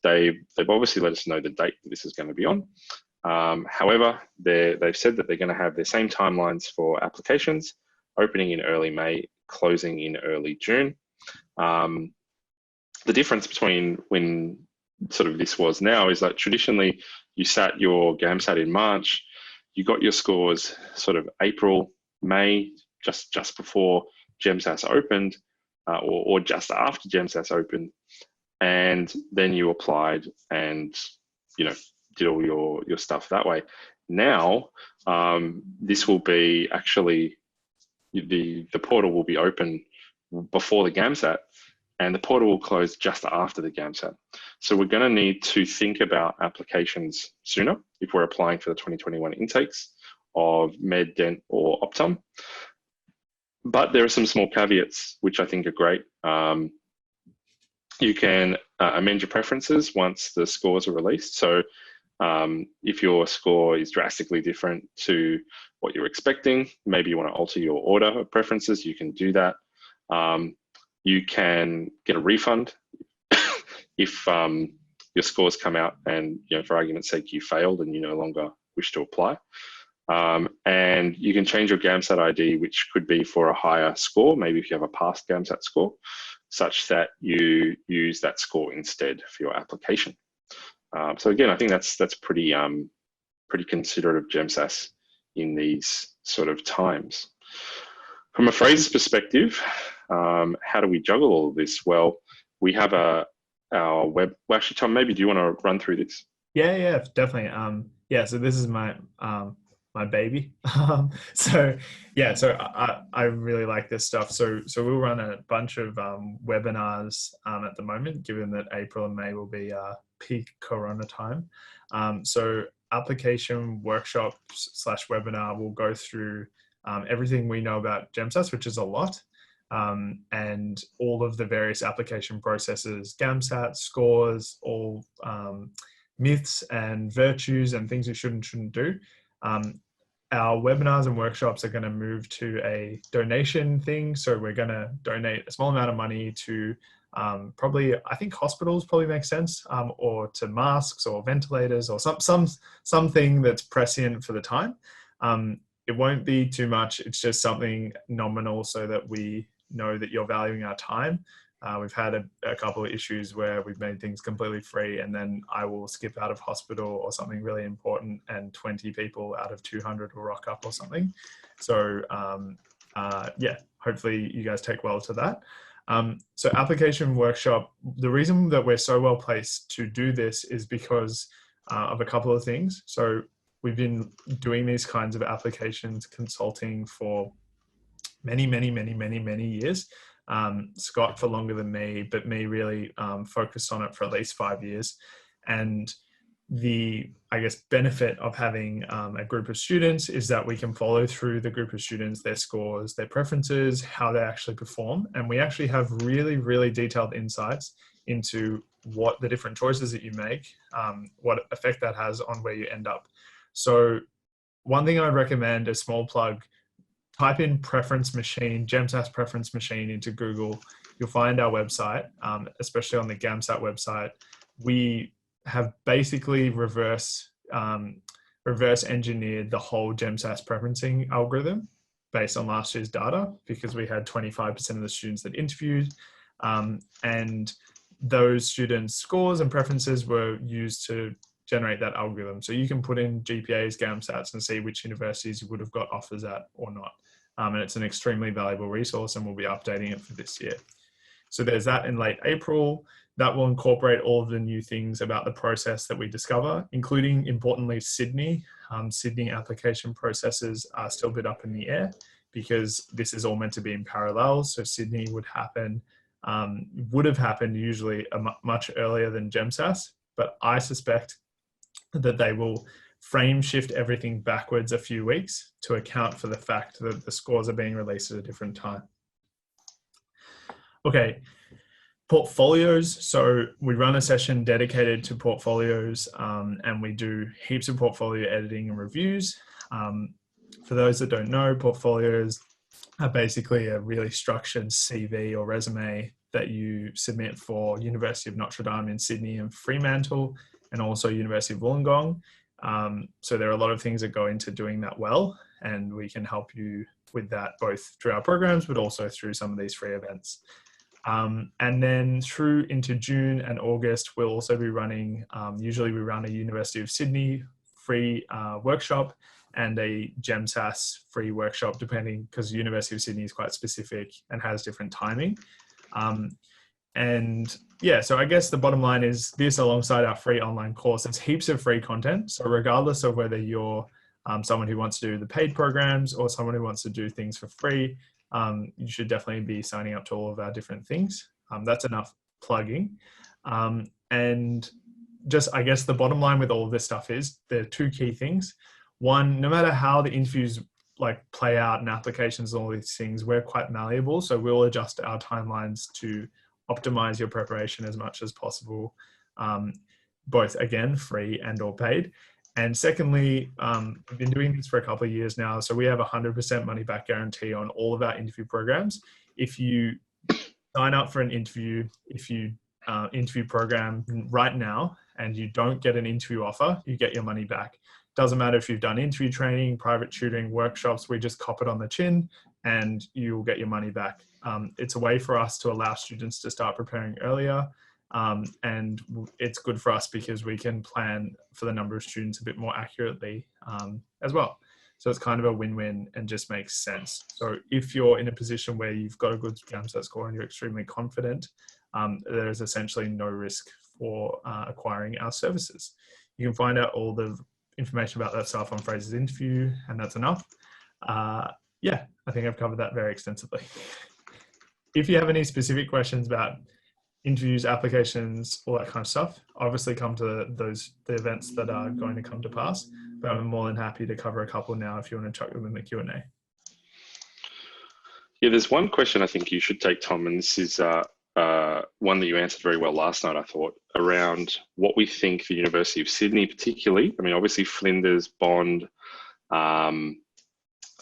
they've obviously let us know the date that this is going to be on. However, they've said that they're going to have the same timelines for applications, opening in early May, closing in early June. The difference between when sort of this was now is that traditionally you sat your GAMSAT in March, you got your scores sort of April, May, just before GEMSAS opened, or just after GEMSAS opened, and then you applied and did all your stuff that way. Now this will be actually the portal will be open before the GAMSAT, and the portal will close just after the GAMSAT. So we're going to need to think about applications sooner if we're applying for the 2021 intakes of Med, Dent, or Optom. But there are some small caveats which I think are great. You can amend your preferences once the scores are released. So if your score is drastically different to what you're expecting, maybe you want to alter your order of preferences, you can do that. You can get a refund if your scores come out and, for argument's sake, you failed and you no longer wish to apply. And you can change your GAMSAT ID, which could be for a higher score, maybe if you have a past GAMSAT score, such that you use that score instead for your application. So again, I think that's pretty considerate of GEMSAS in these sort of times. From a Fraser's perspective, how do we juggle all of this? Well, we have our web. Well, actually, Tom, maybe do you want to run through this? Yeah, definitely. So this is my my baby. So I really like this stuff. So we'll run a bunch of webinars at the moment, given that April and May will be peak Corona time. So application workshops / webinar will go through everything we know about GEMSAS, which is a lot, and all of the various application processes, GAMSAT, scores, all myths and virtues and things you should and shouldn't do. Our webinars and workshops are going to move to a donation thing. So we're going to donate a small amount of money to probably, I think hospitals probably make sense, or to masks or ventilators or something that's prescient for the time. It won't be too much. It's just something nominal so that we know that you're valuing our time. We've had a couple of issues where we've made things completely free, and then I will skip out of hospital or something really important, and 20 people out of 200 will rock up or something. So hopefully you guys take well to that. So application workshop, the reason that we're so well placed to do this is because of a couple of things. So we've been doing these kinds of applications consulting for many years. Scott for longer than me, but me really focused on it for at least 5 years. And the, I guess, benefit of having a group of students is that we can follow through the group of students, their scores, their preferences, how they actually perform. And we actually have really, really detailed insights into what the different choices that you make, what effect that has on where you end up. So one thing I'd recommend, a small plug, type in preference machine, GAMSAT preference machine into Google. You'll find our website, especially on the GAMSAT website. We have basically reverse engineered the whole GEMSAS preferencing algorithm based on last year's data, because we had 25% of the students that interviewed, and those students' scores and preferences were used to generate that algorithm. So you can put in GPAs, GAMSATs, and see which universities you would have got offers at or not. And it's an extremely valuable resource, and we'll be updating it for this year. So there's that in late April. That will incorporate all of the new things about the process that we discover, including, importantly, Sydney. Sydney application processes are still a bit up in the air because this is all meant to be in parallel. So Sydney would have happened usually much earlier than GEMSAS, but I suspect that they will frame shift everything backwards a few weeks to account for the fact that the scores are being released at a different time. Okay. Portfolios. So we run a session dedicated to portfolios, and we do heaps of portfolio editing and reviews. For those that don't know, portfolios are basically a really structured CV or resume that you submit for University of Notre Dame in Sydney and Fremantle, and also University of Wollongong. So there are a lot of things that go into doing that well, and we can help you with that both through our programs, but also through some of these free events. And then through into June and August, we'll also be running, usually we run a University of Sydney free workshop and a GEMSAS free workshop, depending, because the University of Sydney is quite specific and has different timing. And yeah, so I guess the bottom line is this, alongside our free online course, there's heaps of free content. So regardless of whether you're someone who wants to do the paid programs or someone who wants to do things for free, you should definitely be signing up to all of our different things. That's enough plugging. And just, I guess the bottom line with all of this stuff is there are two key things. One, no matter how the interviews like play out and applications and all these things, we're quite malleable. So we'll adjust our timelines to optimize your preparation as much as possible, both again, free and or paid. And secondly, we've been doing this for a couple of years now. So we have 100% money back guarantee on all of our interview programs. If you sign up for an interview, if you interview program right now and you don't get an interview offer, you get your money back. Doesn't matter if you've done interview training, private tutoring, workshops, we just cop it on the chin and you'll get your money back. It's a way for us to allow students to start preparing earlier. And it's good for us because we can plan for the number of students a bit more accurately as well. So it's kind of a win-win and just makes sense. So if you're in a position where you've got a good GAMSAT score and you're extremely confident, there is essentially no risk for acquiring our services. You can find out all the information about that stuff on Fraser's interview, and that's enough. Yeah, I think I've covered that very extensively. If you have any specific questions about interviews, applications, all that kind of stuff, obviously come to the events that are going to come to pass, but I'm more than happy to cover a couple now if you want to chuck them in the Q&A. Yeah, there's one question I think you should take, Tom, and this is one that you answered very well last night, I thought, around what we think the University of Sydney particularly, I mean, obviously Flinders, Bond, I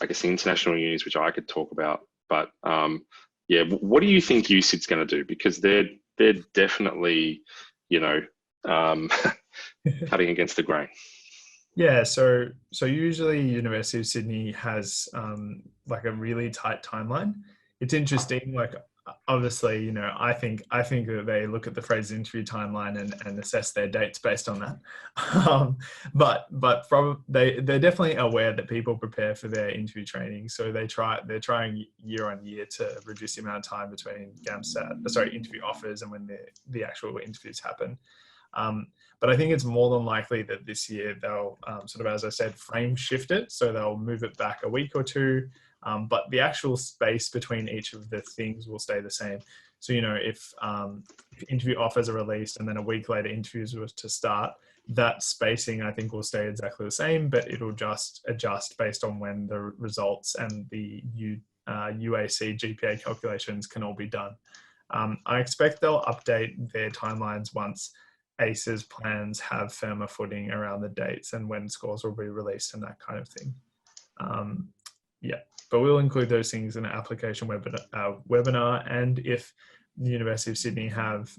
guess the international unis, which I could talk about, but yeah, what do you think USyd's going to do? Because they're definitely, you know, cutting against the grain. Yeah, so usually University of Sydney has like a really tight timeline. It's interesting, like obviously, you know, I think that they look at the Fraser interview timeline and assess their dates based on that. But they're definitely aware that people prepare for their interview training, so they're trying year on year to reduce the amount of time between interview offers and when the actual interviews happen. But I think it's more than likely that this year they'll sort of, as I said, frame shift it. So they'll move it back a week or two. but the actual space between each of the things will stay the same. So, if interview offers are released and then a week later interviews were to start, that spacing I think will stay exactly the same, but it'll just adjust based on when the results and the UAC GPA calculations can all be done. I expect they'll update their timelines once ACER's plans have firmer footing around the dates and when scores will be released and that kind of thing. But we'll include those things in an application webinar. And if the University of Sydney have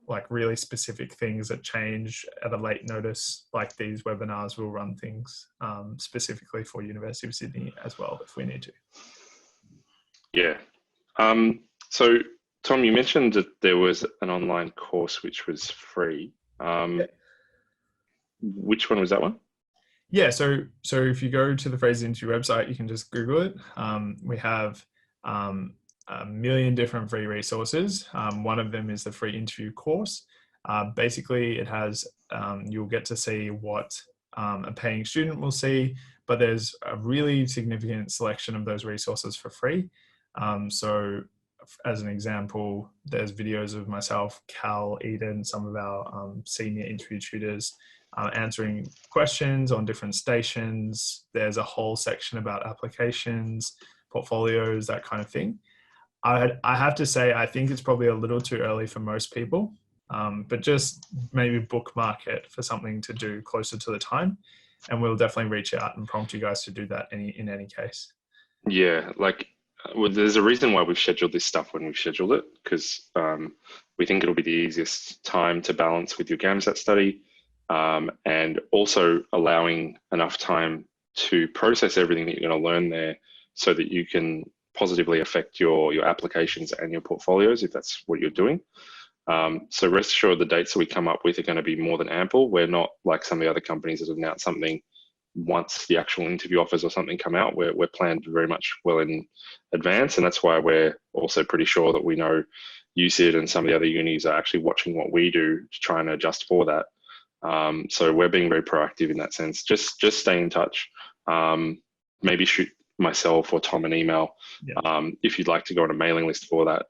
like really specific things that change at a late notice, like these webinars, will run things specifically for University of Sydney as well if we need to. Yeah. So Tom, you mentioned that there was an online course which was free. Which one was that one? Yeah, so if you go to the Fraser Interview website, you can just Google it. We have a million different free resources. One of them is the free interview course. Basically, it has, you'll get to see what a paying student will see, but there's a really significant selection of those resources for free. So as an example, there's videos of myself, Cal, Eden, some of our senior interview tutors answering questions on different stations. There's a whole section about applications, portfolios, that kind of thing. I have to say, I think it's probably a little too early for most people, but just maybe bookmark it for something to do closer to the time. And we'll definitely reach out and prompt you guys to do that in any case. Yeah, well, there's a reason why we've scheduled this stuff when we've scheduled it, because we think it'll be the easiest time to balance with your GAMSAT study, and also allowing enough time to process everything that you're going to learn there so that you can positively affect your applications and your portfolios if that's what you're doing. So rest assured the dates that we come up with are going to be more than ample. We're not like some of the other companies that have announced something once the actual interview offers or something come out. We're planned very much well in advance, and that's why we're also pretty sure that we know UCID and some of the other unis are actually watching what we do to try and adjust for that. So we're being very proactive in that sense. Just stay in touch. Maybe shoot myself or Tom an email if you'd like to go on a mailing list for that.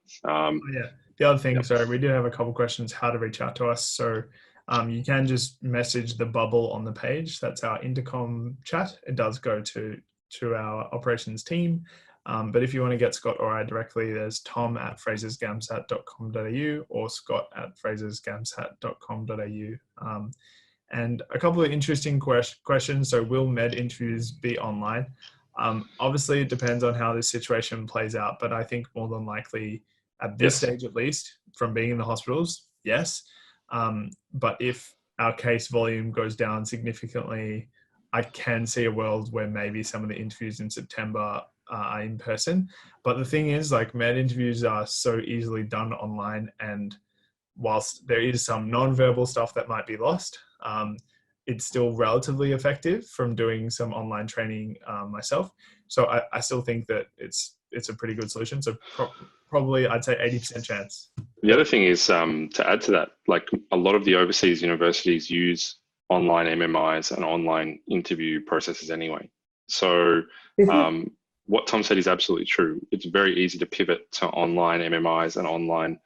The other thing, sorry, we do have a couple questions how to reach out to us. So you can just message the bubble on the page. That's our intercom chat. It does go to our operations team. But if you want to get Scott or I directly, there's tom@frasersgamsat.com.au or scott@frasersgamsat.com.au. And a couple of interesting questions. So will med interviews be online? Obviously, it depends on how this situation plays out, but I think more than likely at this stage, at least from being in the hospitals, yes. But if our case volume goes down significantly, I can see a world where maybe some of the interviews in September are in person. But the thing is, like, med interviews are so easily done online, and whilst there is some non-verbal stuff that might be lost, it's still relatively effective from doing some online training myself. So I still think that it's a pretty good solution. So probably I'd say 80% chance. The other thing is to add to that, like a lot of the overseas universities use online MMIs and online interview processes anyway. So what Tom said is absolutely true. It's very easy to pivot to online MMIs and online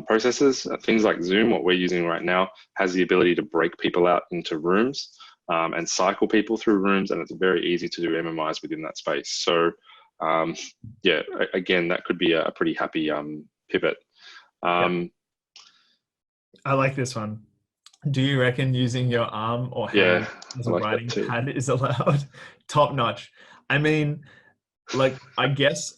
processes. Things like Zoom, what we're using right now, has the ability to break people out into rooms and cycle people through rooms, and it's very easy to do MMIs within that space. So yeah, again, that could be a pretty happy pivot. I like this one. Do you reckon using your arm or hand as a writing pad is allowed? Top notch. I mean, like, I guess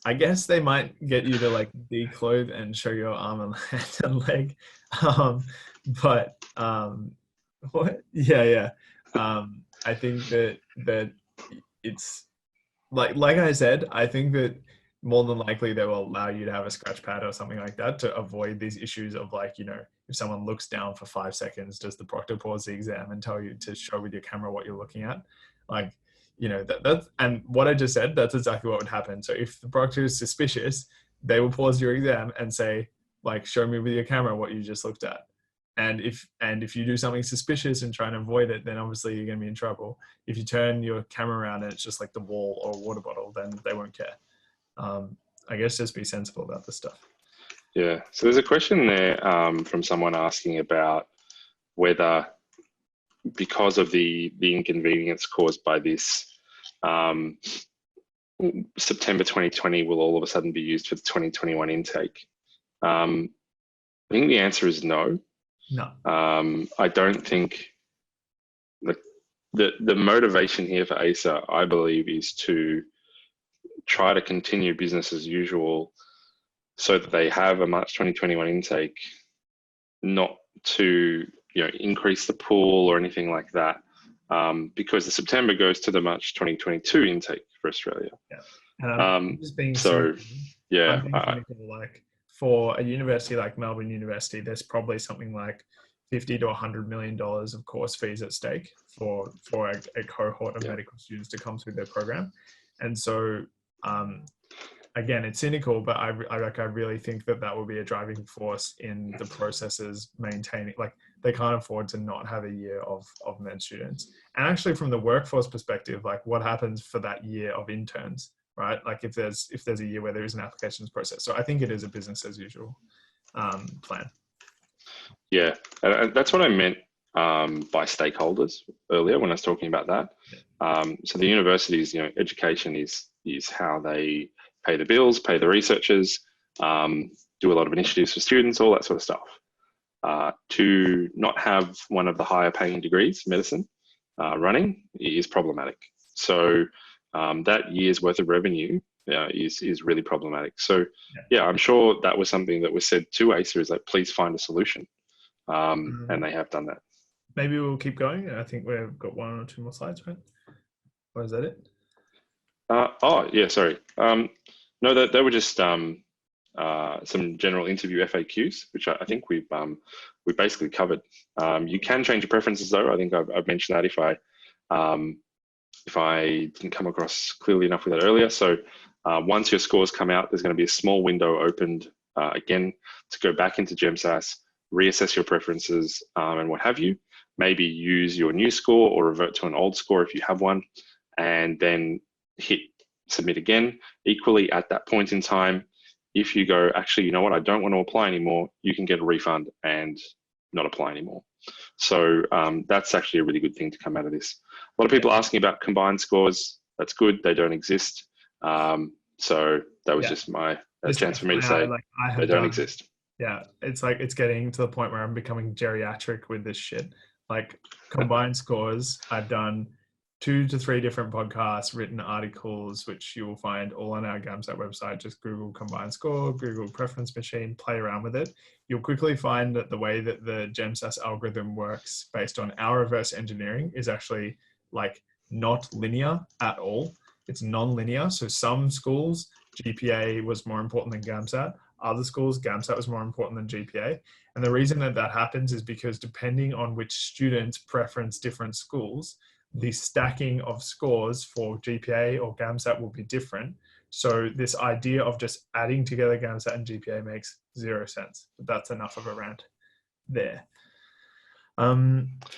they might get you to like declothe and show your arm and hand and leg. But what? Yeah. I think that it's like I said, I think that more than likely they will allow you to have a scratch pad or something like that to avoid these issues of, like, you know, if someone looks down for 5 seconds, does the proctor pause the exam and tell you to show with your camera what you're looking at? Like, you know, that's, and what I just said, that's exactly what would happen. So if the proctor is suspicious, they will pause your exam and say, like, show me with your camera what you just looked at. And if you do something suspicious and try and avoid it, then obviously you're going to be in trouble. If you turn your camera around and it's just like the wall or a water bottle, then they won't care. I guess just be sensible about this stuff. Yeah. So there's a question there from someone asking about whether, because of the inconvenience caused by this, September 2020 will all of a sudden be used for the 2021 intake. I think the answer is no. No. I don't think the motivation here for ACER, I believe, is to try to continue business as usual so that they have a March 2021 intake, not to increase the pool or anything like that, because the September goes to the March 2022 intake for Australia. Yeah. And just being so cynical, yeah, I'm being cynical, like for a university like Melbourne University, there's probably something like $50 to $100 million of course fees at stake for a cohort of medical students to come through their program. And so again, it's cynical, but I really think that will be a driving force in the processes maintaining, like they can't afford to not have a year of med students. And actually from the workforce perspective, like what happens for that year of interns, right? Like if there's a year where there is an applications process. So I think it is a business as usual plan. Yeah, and that's what I meant by stakeholders earlier when I was talking about that. So the universities, education is how they pay the bills, pay the researchers, do a lot of initiatives for students, all that sort of stuff. To not have one of the higher paying degrees, medicine, running is problematic. So that year's worth of revenue is really problematic. So yeah, I'm sure that was something that was said to ACER, is like, please find a solution. And they have done that. Maybe we'll keep going. I think we've got one or two more slides, right? Or is that it? Oh yeah, sorry. No, they were just some general interview FAQs, which I think we basically covered. You can change your preferences though. I think I've mentioned that if I didn't come across clearly enough with that earlier. So once your scores come out, there's going to be a small window opened again to go back into GEMSAS, reassess your preferences and what have you. Maybe use your new score or revert to an old score if you have one, and then hit submit again. Equally, at that point in time, if you go, actually, you know what, I don't want to apply anymore, you can get a refund and not apply anymore. So that's actually a really good thing to come out of this. A lot of people asking about combined scores. That's good. They don't exist. So that was just my chance for me to say they don't exist. Yeah, it's like it's getting to the point where I'm becoming geriatric with this shit. Like combined scores, I've done 2 to 3 different podcasts, written articles, which you will find all on our GAMSAT website. Just Google combined score, Google preference machine, play around with it. You'll quickly find that the way that the GEMSAS algorithm works based on our reverse engineering is actually like not linear at all. It's non-linear. So some schools, GPA was more important than GAMSAT. Other schools, GAMSAT was more important than GPA. And the reason that happens is because depending on which students preference different schools, the stacking of scores for GPA or GAMSAT will be different. So this idea of just adding together GAMSAT and GPA makes 0 sense. But that's enough of a rant there. All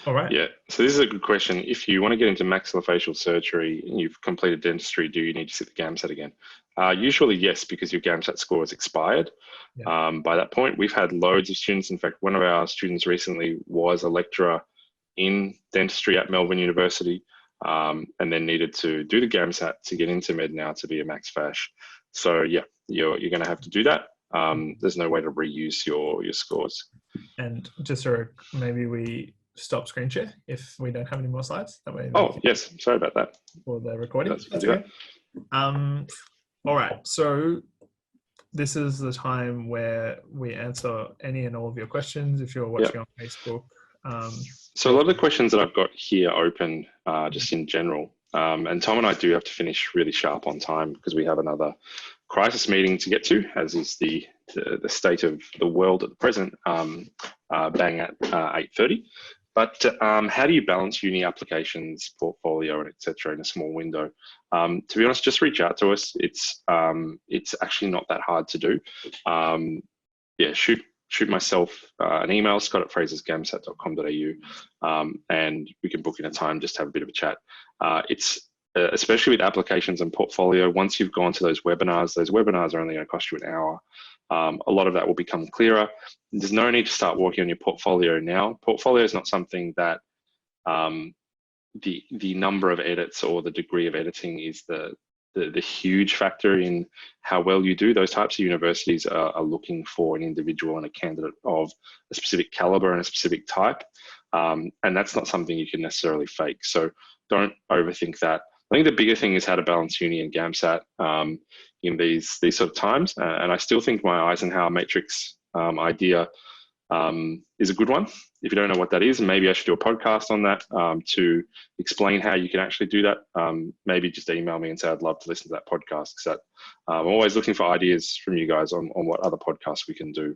right. Yeah, so this is a good question. If you want to get into maxillofacial surgery and you've completed dentistry, do you need to sit the GAMSAT again? Usually yes, because your GAMSAT score has expired. By that point, we've had loads of students. In fact, one of our students recently was a lecturer in dentistry at Melbourne University, and then needed to do the GAMSAT to get into med now to be a max fash. So yeah, you're going to have to do that. There's no way to reuse your scores. And just so maybe we stop screen share if we don't have any more slides. That way. Oh yes, sorry about that. For the recording. That's okay. All right, so this is the time where we answer any and all of your questions if you're watching on Facebook. So a lot of the questions that I've got here open just in general, and Tom and I do have to finish really sharp on time because we have another crisis meeting to get to, as is the state of the world at the present, bang at 8:30. But how do you balance uni applications, portfolio, and etc. in a small window? To be honest, just reach out to us. It's actually not that hard to do. Yeah, shoot shoot myself an email, scott@frasersgamsat.com.au, and we can book in a time just to have a bit of a chat. It's especially with applications and portfolio, once you've gone to those webinars are only going to cost you an hour. A lot of that will become clearer. There's no need to start working on your portfolio now. Portfolio is not something that the number of edits or the degree of editing is the huge factor in how well you do. Those types of universities are looking for an individual and a candidate of a specific caliber and a specific type. And that's not something you can necessarily fake. So don't overthink that. I think the bigger thing is how to balance uni and GAMSAT in these sort of times. And I still think my Eisenhower matrix idea is a good one. If you don't know what that is, maybe I should do a podcast on that to explain how you can actually do that. Maybe just email me and say I'd love to listen to that podcast, because I'm always looking for ideas from you guys on what other podcasts we can do.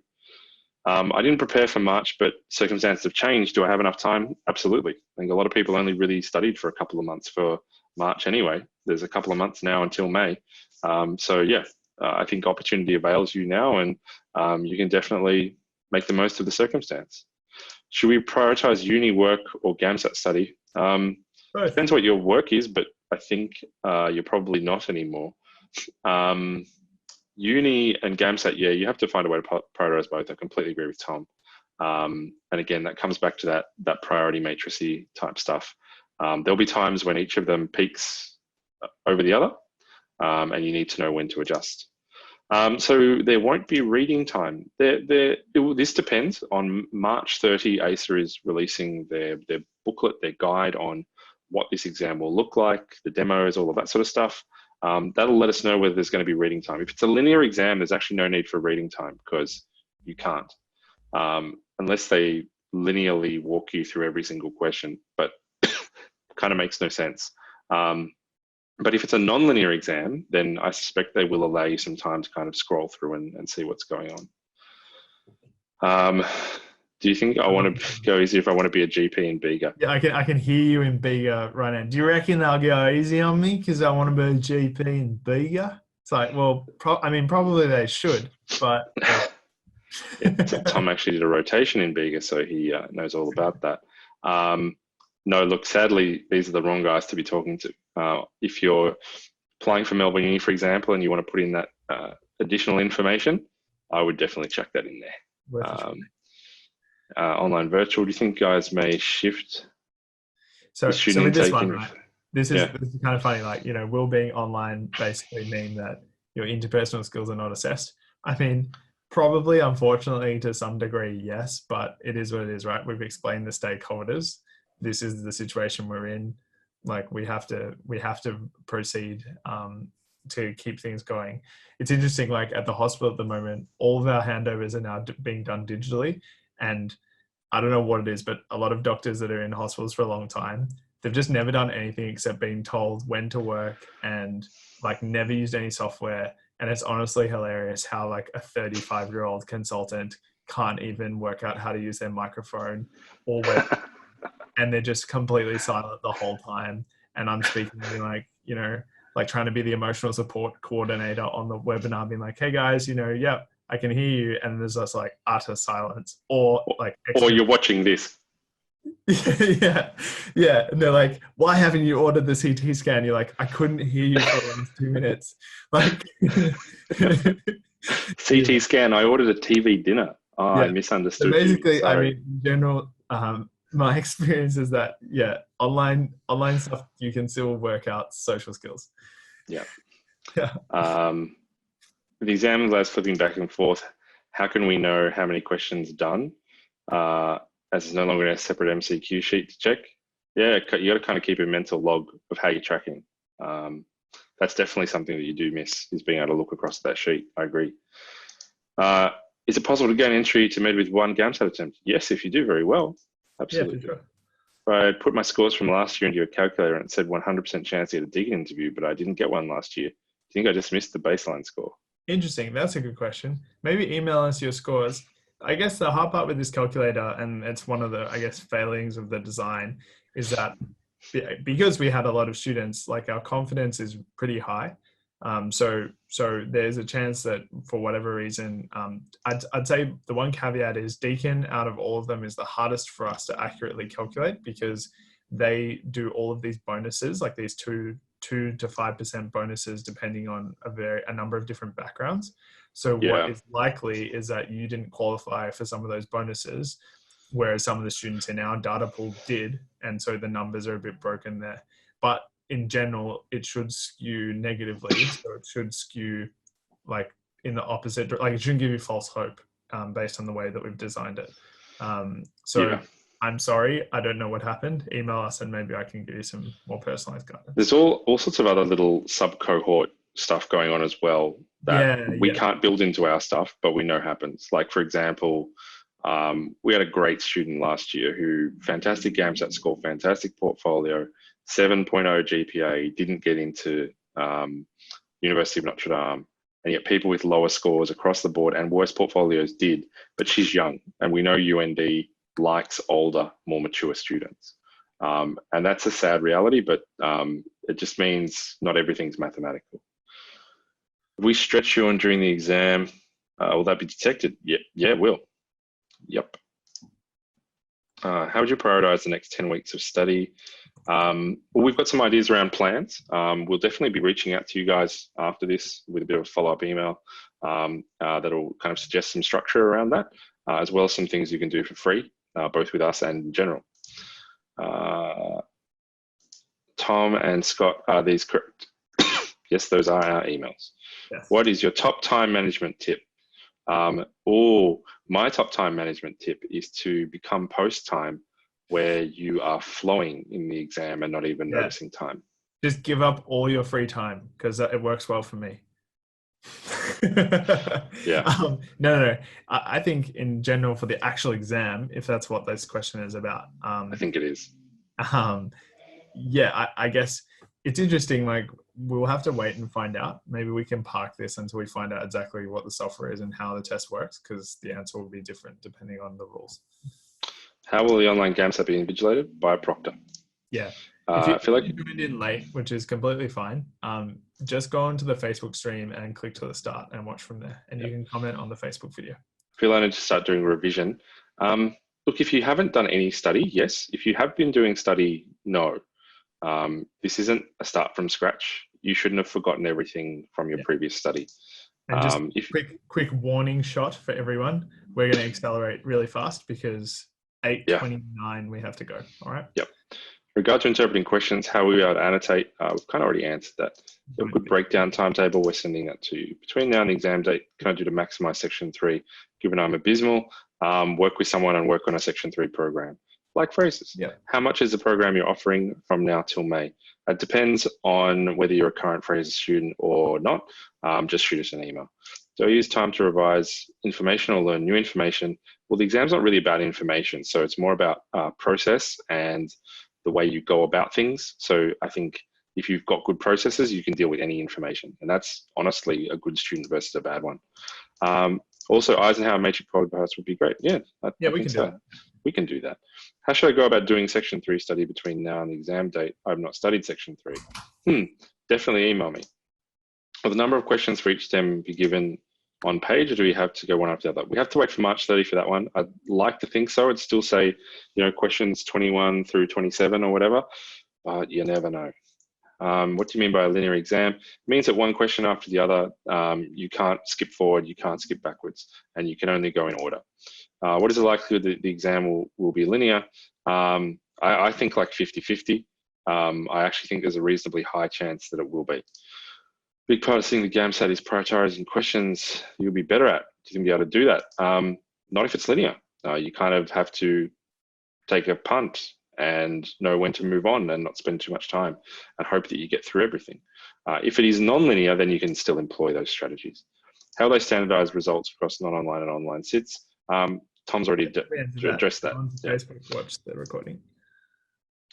I didn't prepare for March, but circumstances have changed. Do I have enough time? Absolutely. I think a lot of people only really studied for a couple of months for March anyway. There's a couple of months now until May. So yeah, I think opportunity avails you now, and you can definitely make the most of the circumstance. Should we prioritize uni work or GAMSAT study? Depends what your work is, but I think you're probably not anymore. Uni and GAMSAT, yeah, you have to find a way to prioritize both. I completely agree with Tom. And again, that comes back to that priority matrixy type stuff. There'll be times when each of them peaks over the other, and you need to know when to adjust. So there won't be reading time. This depends. On March 30, ACER is releasing their booklet, their guide on what this exam will look like, the demos, all of that sort of stuff. That'll let us know whether there's going to be reading time. If it's a linear exam, there's actually no need for reading time, because you can't, unless they linearly walk you through every single question, but kind of makes no sense. But if it's a non-linear exam, then I suspect they will allow you some time to kind of scroll through and see what's going on. Do you think I want to go easy if I want to be a GP in Bega? Yeah, I can hear you in Bega right now. Do you reckon they'll go easy on me because I want to be a GP in Bega? It's like, well, probably they should, but... Tom actually did a rotation in Bega, so he knows all about that. No, look, sadly, these are the wrong guys to be talking to. If you're applying for Melbourne Uni, for example, and you want to put in that additional information, I would definitely chuck that in there. Online virtual, do you think guys may shift the student intake? This one, right? This is kind of funny. Like, will being online basically mean that your interpersonal skills are not assessed? I mean, probably, unfortunately, to some degree, yes, but it is what it is, right? We've explained the stakeholders. This is the situation we're in. Like, we have to proceed to keep things going. It's interesting, like at the hospital at the moment, all of our handovers are now being done digitally. And I don't know what it is, but a lot of doctors that are in hospitals for a long time, they've just never done anything except being told when to work, and like never used any software. And it's honestly hilarious how like a 35-year-old consultant can't even work out how to use their microphone or web. And they're just completely silent the whole time. And I'm speaking to like, like trying to be the emotional support coordinator on the webinar, being like, hey guys, yeah, I can hear you. And there's just like utter silence, or you're watching this. Yeah. And they're like, why haven't you ordered the CT scan? You're like, I couldn't hear you for the last 2 minutes. Like CT scan, I ordered a TV dinner. I misunderstood. So basically, I mean, in general, my experience is that, online stuff, you can still work out social skills. Yeah. The exam allows flipping back and forth. How can we know how many questions done? As it's no longer a separate MCQ sheet to check. Yeah, you got to kind of keep a mental log of how you're tracking. That's definitely something that you do miss, is being able to look across that sheet. I agree. Is it possible to gain entry to med with one GAMSAT attempt? Yes, if you do very well. Absolutely. Yeah, for sure. I put my scores from last year into your calculator and it said 100% chance to get a digging interview, but I didn't get one last year. Do you think I just missed the baseline score? Interesting. That's a good question. Maybe email us your scores. I guess the hard part with this calculator, and it's one of the, failings of the design, is that because we had a lot of students, like our confidence is pretty high. So there's a chance that for whatever reason, I'd say the one caveat is Deakin out of all of them is the hardest for us to accurately calculate because they do all of these bonuses, like these 2 to 5% bonuses, depending on a number of different backgrounds. So what is likely is that you didn't qualify for some of those bonuses, whereas some of the students in our data pool did. And so the numbers are a bit broken there. But in general, it should skew negatively. So it should skew like in the opposite, like it shouldn't give you false hope based on the way that we've designed it. I'm sorry, I don't know what happened. Email us and maybe I can give you some more personalized guidance. There's all sorts of other little sub-cohort stuff going on as well that we can't build into our stuff, but we know happens. Like, for example, we had a great student last year who, fantastic GAMSAT score, fantastic portfolio, 7.0 GPA, didn't get into University of Notre Dame. And yet people with lower scores across the board and worse portfolios did, but she's young. And we know UND likes older, more mature students. And that's a sad reality, but it just means not everything's mathematical. If we stretch you on during the exam, will that be detected? Yeah, it will. Yep. How would you prioritize the next 10 weeks of study? Well, we've got some ideas around plans. We'll definitely be reaching out to you guys after this with a bit of a follow-up email that'll kind of suggest some structure around that, as well as some things you can do for free, both with us and in general. Tom and Scott, are these correct? Yes, those are our emails. Yes. What is your top time management tip? My top time management tip is to become post time where you are flowing in the exam and not even noticing time. Just give up all your free time because it works well for me. No. I think in general for the actual exam, if that's what this question is about. I think it is. I guess it's interesting. Like we'll have to wait and find out. Maybe we can park this until we find out exactly what the software is and how the test works, because the answer will be different depending on the rules. How will the online GAMSAT be invigilated? By a proctor. Yeah. If you feel like you joined in late, which is completely fine, just go onto the Facebook stream and click to the start and watch from there. And you can comment on the Facebook video. Feel like I need to start doing revision. Look, if you haven't done any study, yes. If you have been doing study, no. This isn't a start from scratch. You shouldn't have forgotten everything from your previous study. And just quick warning shot for everyone. We're going to accelerate really fast because 8:29 we have to go. All right. Yep. In regard to interpreting questions, how will we be able to annotate? We've kind of already answered that. A good breakdown timetable, we're sending that to you. Between now and the exam date, can I do to maximize section 3? Given I'm abysmal, work with someone and work on a section 3 program. Like Fraser's. Yeah. How much is the program you're offering from now till May? It depends on whether you're a current Fraser student or not. Just shoot us an email. Do I use time to revise information or learn new information? Well, the exam's not really about information, so it's more about process and the way you go about things. So I think if you've got good processes, you can deal with any information. And that's honestly a good student versus a bad one. Also, Eisenhower matrix podcast would be great. Yeah, we can do that. We can do that. How should I go about doing section 3 study between now and the exam date? I've not studied section 3. Definitely email me. Will the number of questions for each STEM be given on page, or do we have to go one after the other? We have to wait for March 30 for that one. I'd like to think so. It'd still say, questions 21 through 27 or whatever, but you never know. What do you mean by a linear exam? It means that one question after the other, you can't skip forward, you can't skip backwards, and you can only go in order. What is the likelihood that the exam will be linear? I think like 50-50. I actually think there's a reasonably high chance that it will be. Big part of seeing the GAMSAT is prioritizing questions you'll be better at. You can be able to do that. Not if it's linear. You kind of have to take a punt and know when to move on and not spend too much time and hope that you get through everything. If it is non-linear, then you can still employ those strategies. How will they standardize results across non-online and online sits? Tom's already addressed that. Facebook watched the recording.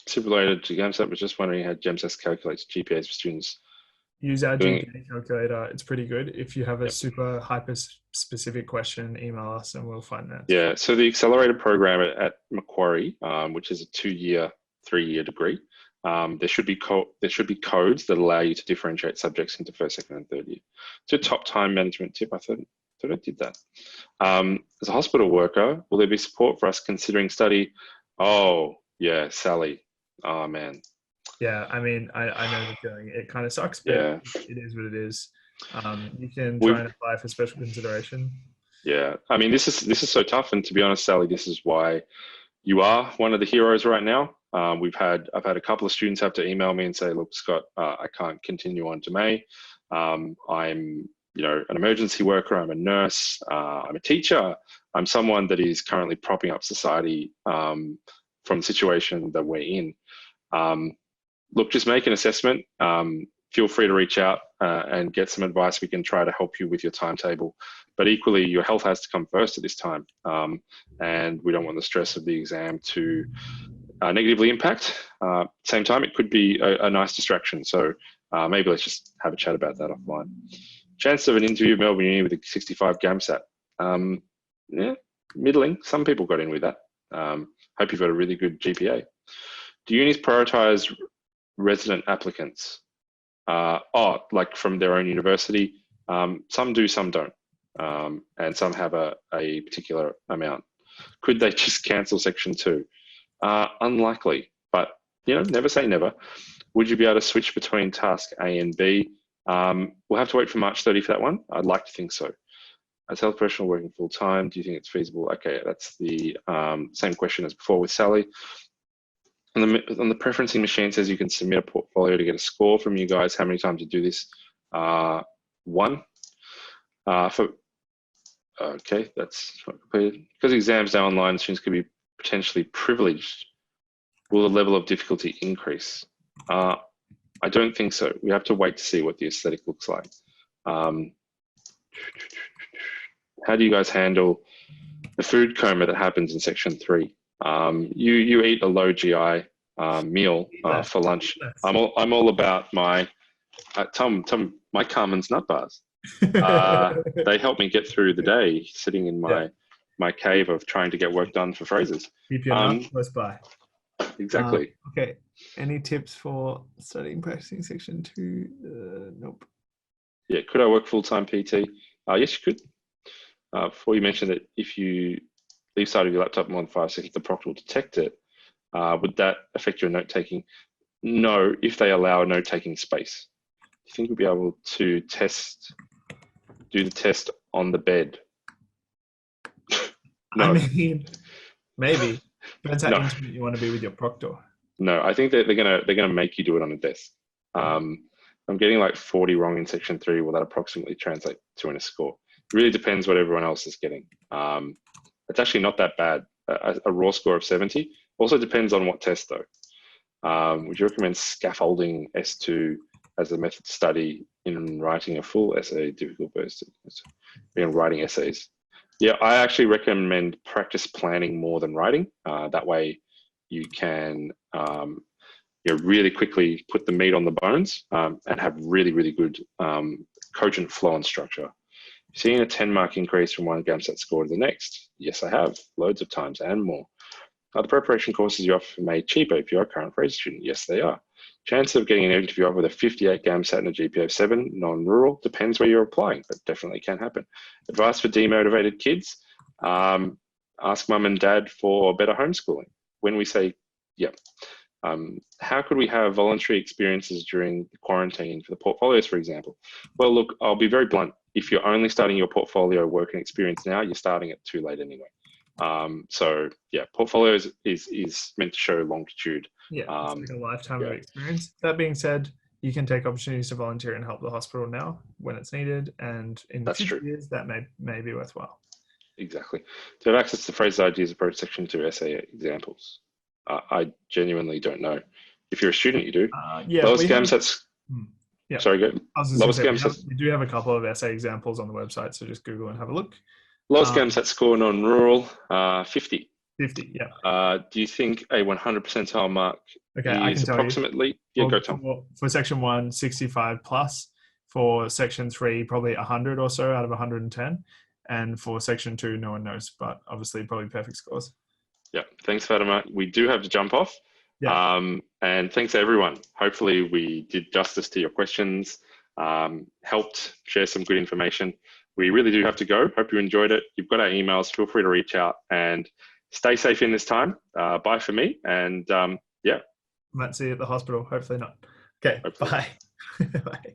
Super related to GAMSAT, was just wondering how GEMSAT calculates GPAs for students. Use our GPA calculator. It's pretty good. If you have a super hyper-specific question, email us and we'll find that. Yeah, so the accelerated program at Macquarie, which is a 2-year, 3-year degree, there should be codes that allow you to differentiate subjects into first, second, and third year. So top time management tip. I thought I did that. As a hospital worker, will there be support for us considering study? Oh yeah, Sally. Oh man. Yeah, I mean, I know the feeling. It kind of sucks, but Yeah, it is what it is. You can try and apply for special consideration. Yeah, I mean, this is so tough, and to be honest, Sally, this is why you are one of the heroes right now. I've had a couple of students have to email me and say, "Look, Scott, I can't continue on to May. I'm an emergency worker. I'm a nurse. I'm a teacher. I'm someone that is currently propping up society from the situation that we're in. Look, just make an assessment. Feel free to reach out and get some advice. We can try to help you with your timetable. But equally, your health has to come first at this time. And we don't want the stress of the exam to negatively impact. Same time, it could be a nice distraction. So maybe let's just have a chat about that offline. Chance of an interview at Melbourne Uni with a 65 GAMSAT. Yeah, middling. Some people got in with that. Hope you've got a really good GPA. Do unis prioritize resident applicants? Like from their own university? Some do, some don't. And some have a particular amount. Could they just cancel section 2? Unlikely, but never say never. Would you be able to switch between task A and B? We'll have to wait for March 30 for that one. I'd like to think so. As a health professional working full time, do you think it's feasible? Okay, that's the same question as before with Sally. On the preferencing machine, it says you can submit a portfolio to get a score from you guys. How many times you do this? 1. Okay, that's not completed. Because exams now online, students could be potentially privileged. Will the level of difficulty increase? I don't think so. We have to wait to see what the aesthetic looks like. How do you guys handle the food coma that happens in section 3? You eat a low GI meal for lunch. I'm all about my my Carmen's nut bars. They help me get through the day sitting in my cave of trying to get work done for Fraser's. Keep your nuts close by. Exactly. Okay. Any tips for studying practicing section 2? Nope. Yeah, could I work full-time PT? Yes, you could. Before you mentioned that if you leave side of your laptop more than 5 seconds, the proctor will detect it. Would that affect your note-taking? No, if they allow a note-taking space. Do you think we'll be able to do the test on the bed? No. I mean, maybe. Depends how intimate you want to be with your proctor. No, I think that they're gonna make you do it on a desk. I'm getting like 40 wrong in section 3. Will that approximately translate to in a score? It really depends what everyone else is getting. It's actually not that bad. A raw score of 70. Also depends on what test though. Would you recommend scaffolding S2 as a method to study in writing a full essay? Difficult burst in writing essays. Yeah, I actually recommend practice planning more than writing. That way you can really quickly put the meat on the bones and have really, really good cogent flow and structure. Seeing a 10-mark increase from one GAMSAT score to the next? Yes, I have, loads of times and more. Are the preparation courses you offer made cheaper if you're a current Fraser student? Yes, they are. Chance of getting an interview offer with a 58 GAMSAT and a GPA of 7, non-rural, depends where you're applying, but definitely can happen. Advice for demotivated kids? Ask mum and dad for better homeschooling. When we say, how could we have voluntary experiences during the quarantine for the portfolios, for example? Well, look, I'll be very blunt. If you're only starting your portfolio work and experience now, you're starting it too late anyway. Portfolios is meant to show longitude. It's like a lifetime of experience. That being said, you can take opportunities to volunteer and help the hospital now when it's needed, and in future years that may be worthwhile. Exactly. To have access to Fraser's Ideas Approach Section 2 essay examples. I genuinely don't know. If you're a student, you do. Lowest GAMSATs. Sorry, go. Lowest GAMSATs. We do have a couple of essay examples on the website, so just Google and have a look. Lowest GAMSAT score non-rural, 50. 50, yeah. Do you think a 100 percentile mark is approximately? Go Tom. For section 1, 65 plus. For section 3, probably 100 or so out of 110. And for section 2, no one knows, but obviously probably perfect scores. Yeah, thanks, Fatima. We do have to jump off. Yeah. And thanks everyone. Hopefully we did justice to your questions, helped share some good information. We really do have to go. Hope you enjoyed it. You've got our emails. Feel free to reach out and stay safe in this time. Bye for me. And yeah. Might see you at the hospital. Hopefully not. Okay. Hopefully. Bye. Bye.